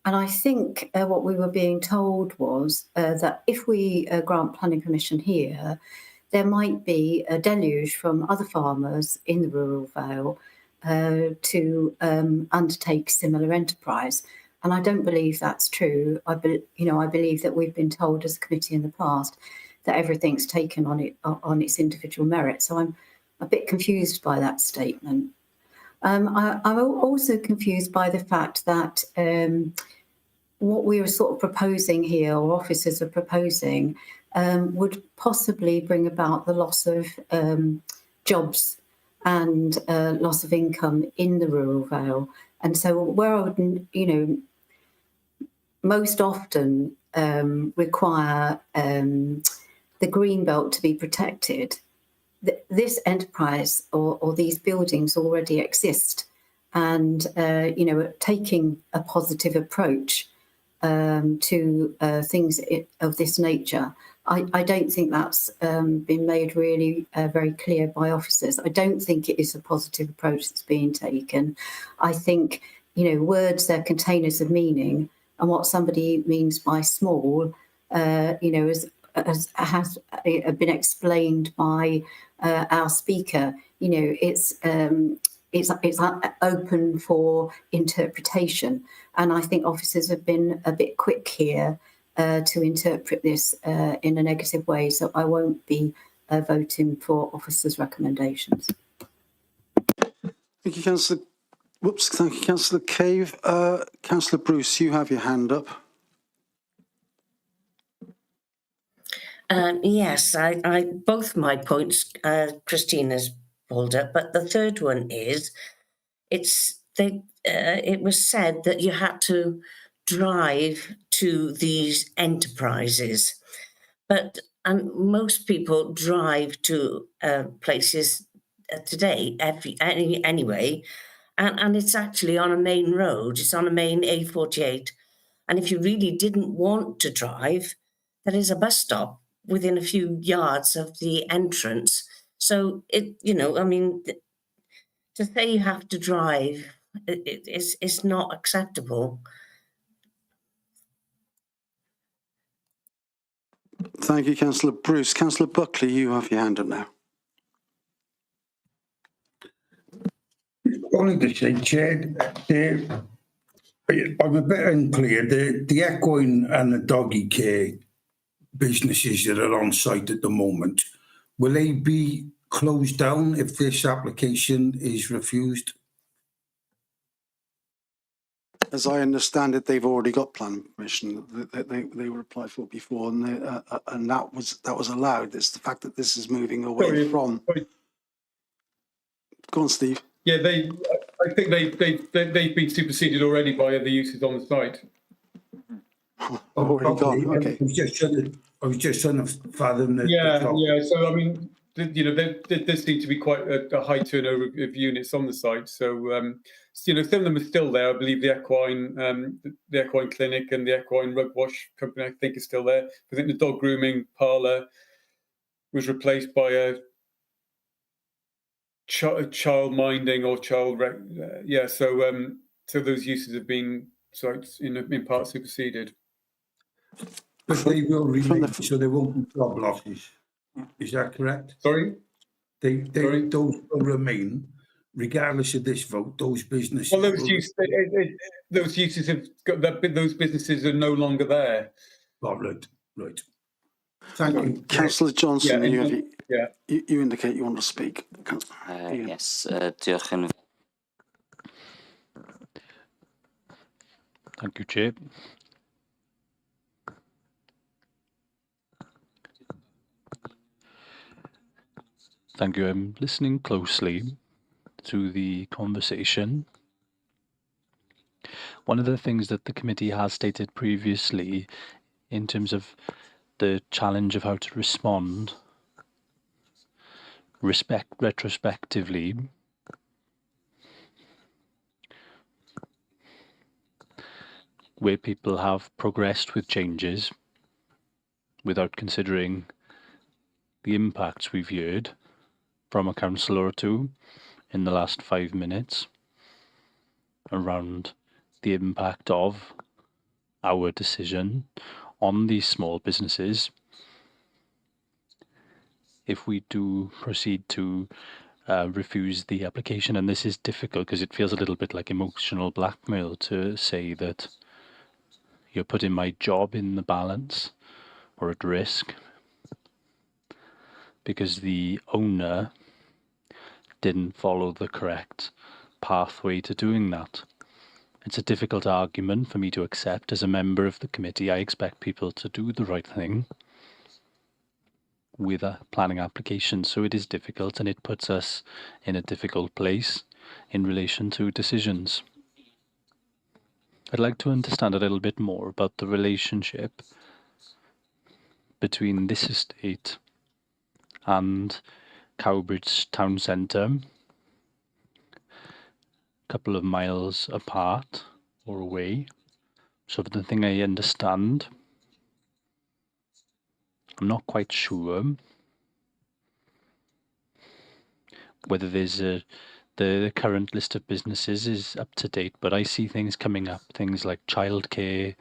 And I think what we were being told was that if we grant planning permission here, there might be a deluge from other farmers in the rural Vale to undertake similar enterprise. And I don't believe that's true. I believe that we've been told as a committee in the past that everything's taken on its individual merit. So I'm a bit confused by that statement. I'm also confused by the fact that what we are sort of proposing here, or officers are proposing, would possibly bring about the loss of jobs and loss of income in the rural Vale. And so where I would, most often require the green belt to be protected, this enterprise or these buildings already exist. And, taking a positive approach to things of this nature, I don't think that's been made really very clear by officers. I don't think it is a positive approach that's being taken. I think, words are containers of meaning, and what somebody means by small, has been explained by our speaker. It's open for interpretation, and I think officers have been a bit quick here to interpret this in a negative way. So I won't be voting for officers' recommendations. Thank you, Councillor. Thank you, Councillor Cave. Councillor Bruce, you have your hand up. Yes, I both my points Christina's pulled up, but the third one is it was said that you had to drive to these enterprises, but most people drive to places today anyway, and it's actually on a main road. It's on a main A48, and if you really didn't want to drive, there is a bus stop within a few yards of the entrance. So to say you have to drive, it's not acceptable. Thank you, Councillor Bruce. Councillor Buckley, you have your hand up now. Only to say, Chair, I'm a bit unclear. The equine and the doggy care businesses that are on site at the moment, will they be closed down if this application is refused? As I understand it, they've already got planning permission that they were applied for before, and that was allowed. It's the fact that this is moving away from. Go on, Steve. Yeah, I think they've been superseded already by other uses on the site. Already gone. Okay. I was just trying to fathom that. Yeah. So there seem to be quite a high turnover of units on the site. So, some of them are still there. I believe the equine clinic and the equine rug wash company, I think, is still there. I think the dog grooming parlour was replaced by a child minding or child so those uses have been in part superseded. But they will remain, so there won't be job losses. Is that correct? Sorry? Those will remain, regardless of this vote, those businesses. Well, those uses have got that. Those businesses are no longer there. Oh, right. Thank you. Councillor Johnson, Yeah, you indicate you want to speak. Yes, diolch yn Thank you, Chair. Thank you. I'm listening closely to the conversation. One of the things that the committee has stated previously in terms of the challenge of how to respond retrospectively where people have progressed with changes without considering the impacts we've heard from a councillor or two in the last 5 minutes around the impact of our decision on these small businesses. If we do proceed to refuse the application, and this is difficult because it feels a little bit like emotional blackmail to say that you're putting my job in the balance or at risk because the owner didn't follow the correct pathway to doing that. It's a difficult argument for me to accept. As a member of the committee, I expect people to do the right thing with a planning application. So it is difficult, and it puts us in a difficult place in relation to decisions. I'd like to understand a little bit more about the relationship between this estate and Cowbridge Town Centre, a couple of miles apart or away. So the thing I understand, I'm not quite sure whether there's the current list of businesses is up to date, but I see things coming up, things like childcare,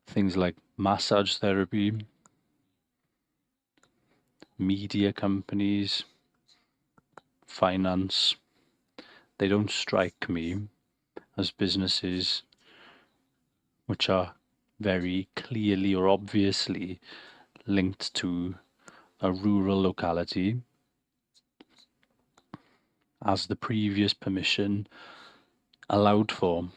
things like massage therapy, media companies, finance. They don't strike me as businesses which are very clearly or obviously linked to a rural locality, as the previous permission allowed for.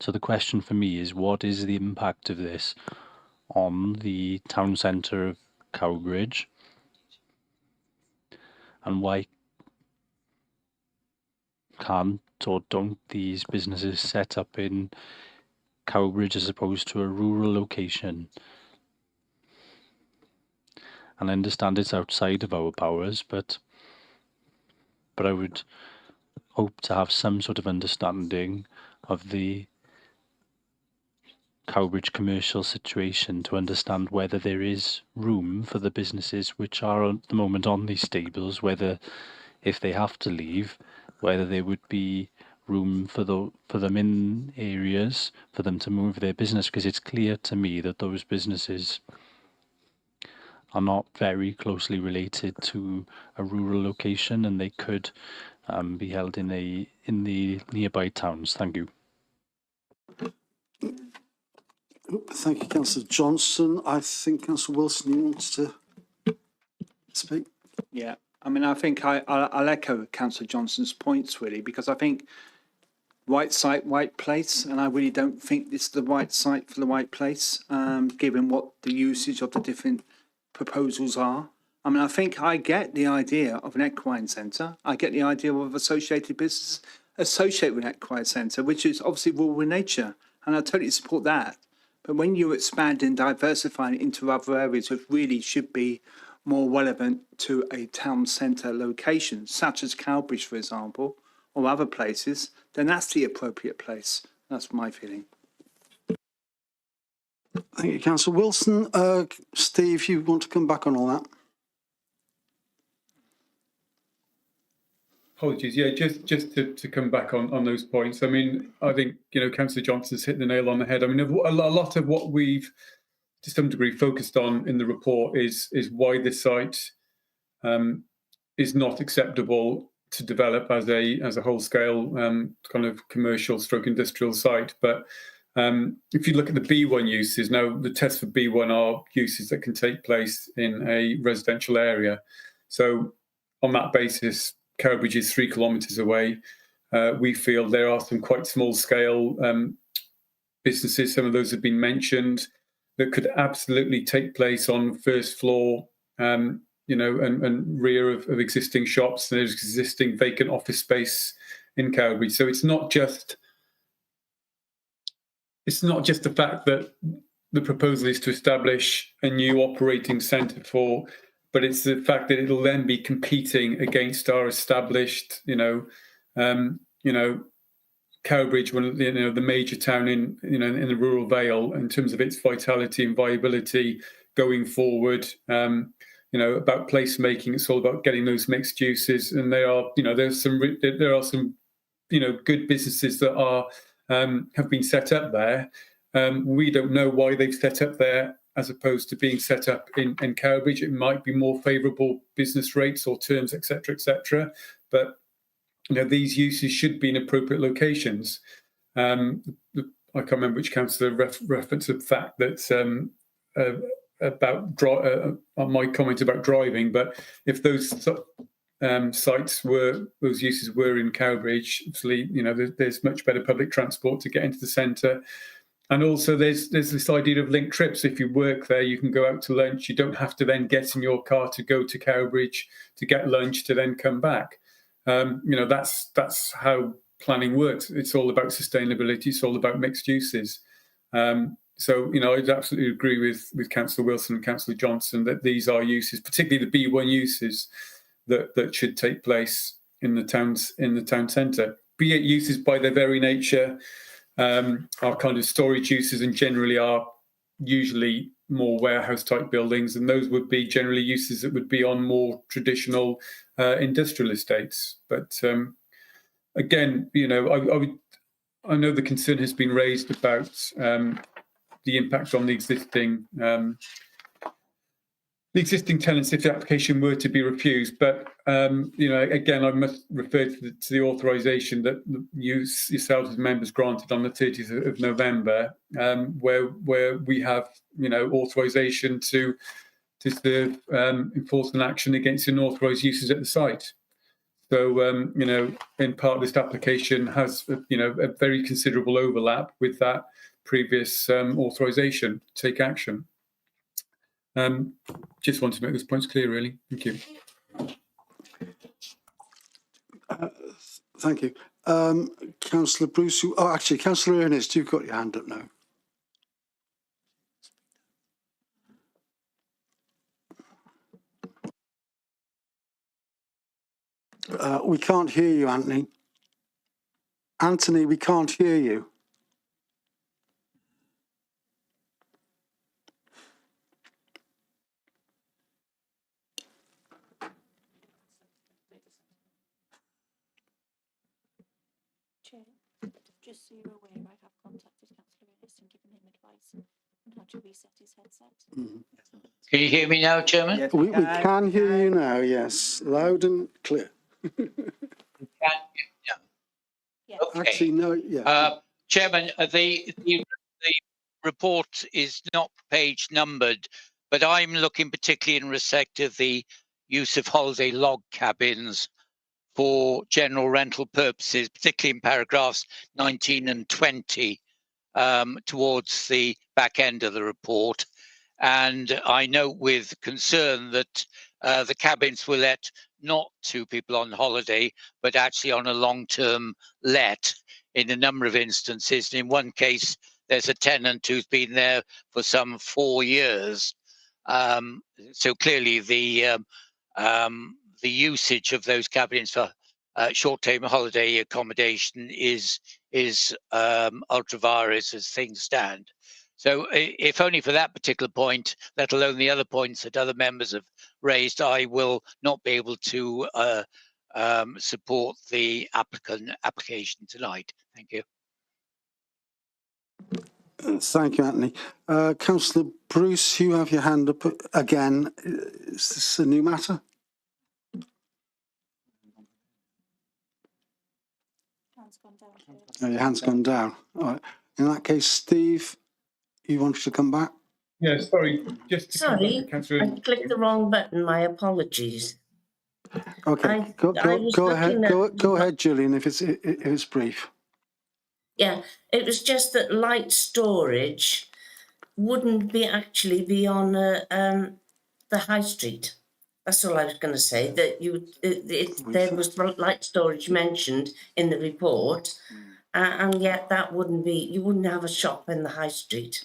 So the question for me is, what is the impact of this on the town centre of Cowbridge, and why can't or don't these businesses set up in Cowbridge as opposed to a rural location? And I understand it's outside of our powers, but I would hope to have some sort of understanding of the Cowbridge commercial situation to understand whether there is room for the businesses which are at the moment on these stables, whether if they have to leave, whether there would be room for them in areas for them to move their business, because it's clear to me that those businesses are not very closely related to a rural location, and they could be held in the nearby towns. Thank you. Thank you, Councillor Johnson. I think Councillor Wilson, you wanted to speak? Yeah, I mean, I think I'll echo Councillor Johnson's points, really, because I think right site, right place, and I really don't think this is the right site for the right place, given what the usage of the different proposals are. I mean, I think I get the idea of an equine centre. I get the idea of associated business associated with an equine centre, which is obviously rural in nature, and I totally support that. But when you expand and diversify into other areas, it really should be more relevant to a town centre location, such as Cowbridge, for example, or other places, then that's the appropriate place. That's my feeling. Thank you, Councillor Wilson. Steve, you want to come back on all that? Apologies. Yeah, just to come back on those points. I mean, I think, Councillor Johnson's hit the nail on the head. I mean, a lot of what we've, to some degree, focused on in the report is why the site is not acceptable to develop as a whole scale kind of commercial stroke industrial site. But if you look at the B1 uses, now the tests for B1 are uses that can take place in a residential area. So on that basis, Cowbridge is 3 kilometres away. We feel there are some quite small scale businesses, some of those have been mentioned, that could absolutely take place on first floor, and rear of existing shops. There's existing vacant office space in Cowbridge. So it's not just the fact that the proposal is to establish a new operating centre but it's the fact that it'll then be competing against our established, Cowbridge, one of the major town in the rural Vale in terms of its vitality and viability going forward. About placemaking, it's all about getting those mixed uses, and there are some good businesses that have been set up there. We don't know why they've set up there as opposed to being set up in Cowbridge. It might be more favourable business rates or terms, etc., etc. But these uses should be in appropriate locations. I can't remember which councillor referenced the fact that about my comment about driving, but if those those uses were in Cowbridge, obviously, there's much better public transport to get into the centre. And also there's this idea of linked trips. If you work there, you can go out to lunch. You don't have to then get in your car to go to Cowbridge to get lunch to then come back. That's how planning works. It's all about sustainability. It's all about mixed uses. So I'd absolutely agree with Councillor Wilson and Councillor Johnson that these are uses, particularly the B1 uses, that should take place in the town centre. B8 uses by their very nature are kind of storage uses and generally are usually more warehouse type buildings, and those would be generally uses that would be on more traditional industrial estates. But again, I know the concern has been raised about the impact on the existing tenants if the application were to be refused. But again, I must refer to the authorisation that yourselves as members granted on the 30th of November, where we have authorisation to serve enforcement action against unauthorised uses at the site. So in part, this application has a very considerable overlap with that previous authorisation to take action. Just want to make those points clear, really. Thank you. Thank you. Councillor Bruce, actually, Councillor Ernest, you've got your hand up now. We can't hear you, Anthony. Anthony, we can't hear you. Just so you're aware, I have contacted Councillor Ernest and given him advice on how to reset his headset. Can you hear me now, Chairman? Yes, we can hear you now, yes. Loud and clear. Yeah. Okay. Actually, no, yeah. Chairman, the report is not page numbered, but I'm looking particularly in respect of the use of holiday log cabins for general rental purposes, particularly in paragraphs 19 and 20 towards the back end of the report. And I note with concern that the cabins were let not to people on holiday, but actually on a long-term let in a number of instances. In one case, there's a tenant who's been there for some 4 years. So clearly the usage of those cabins for short-term holiday accommodation is ultra vires as things stand. So if only for that particular point, let alone the other points that other members have raised, I will not be able to support the application tonight. Thank you. Thank you, Anthony. Councillor Bruce, you have your hand up again. Is this a new matter? Oh, your hand's gone down. All right. In that case, Steve, you wanted to come back? Yeah, sorry, just to come back Sorry, to Councillor. I clicked the wrong button. My apologies. Okay, go ahead, Julian, if it's brief. Yeah, it was just that light storage wouldn't actually be on the high street. That's all I was going to say. That there was light storage mentioned in the report, and yet that wouldn't be. You wouldn't have a shop in the high street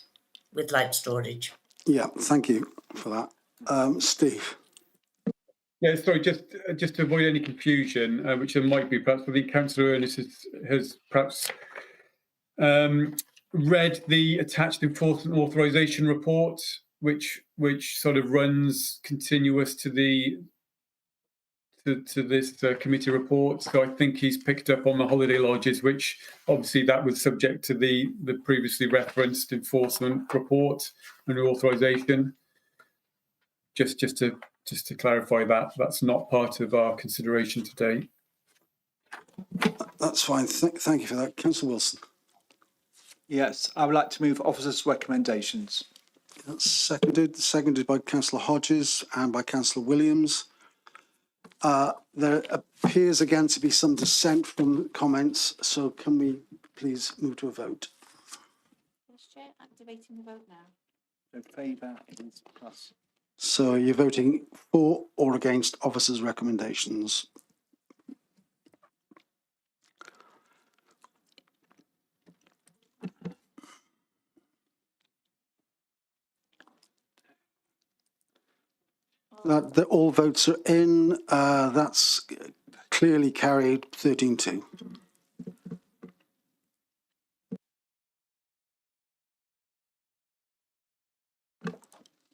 with light storage. Yeah, thank you for that, Steve. Yeah, sorry, just to avoid any confusion, which there might be, perhaps I think Councillor Ernest has perhaps read the attached enforcement authorisation report, which sort of runs continuous to this committee report. So I think he's picked up on the holiday lodges, which obviously that was subject to the previously referenced enforcement report and authorisation. Just to clarify that's not part of our consideration today. That's fine. Thank you for that, Councillor Wilson. Yes, I would like to move officers' recommendations. That's seconded by Councillor Hodges and by Councillor Williams. There appears again to be some dissent from the comments, so can we please move to a vote? Chair, activating the vote now. In favour is plus. So you're voting for or against officers' recommendations? All votes are in. That's clearly carried 13-2.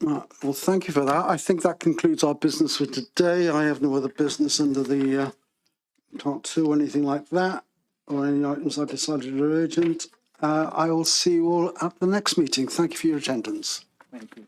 Well, thank you for that. I think that concludes our business for today. I have no other business under the part 2 or anything like that, or any items I decided are urgent. I will see you all at the next meeting. Thank you for your attendance. Thank you.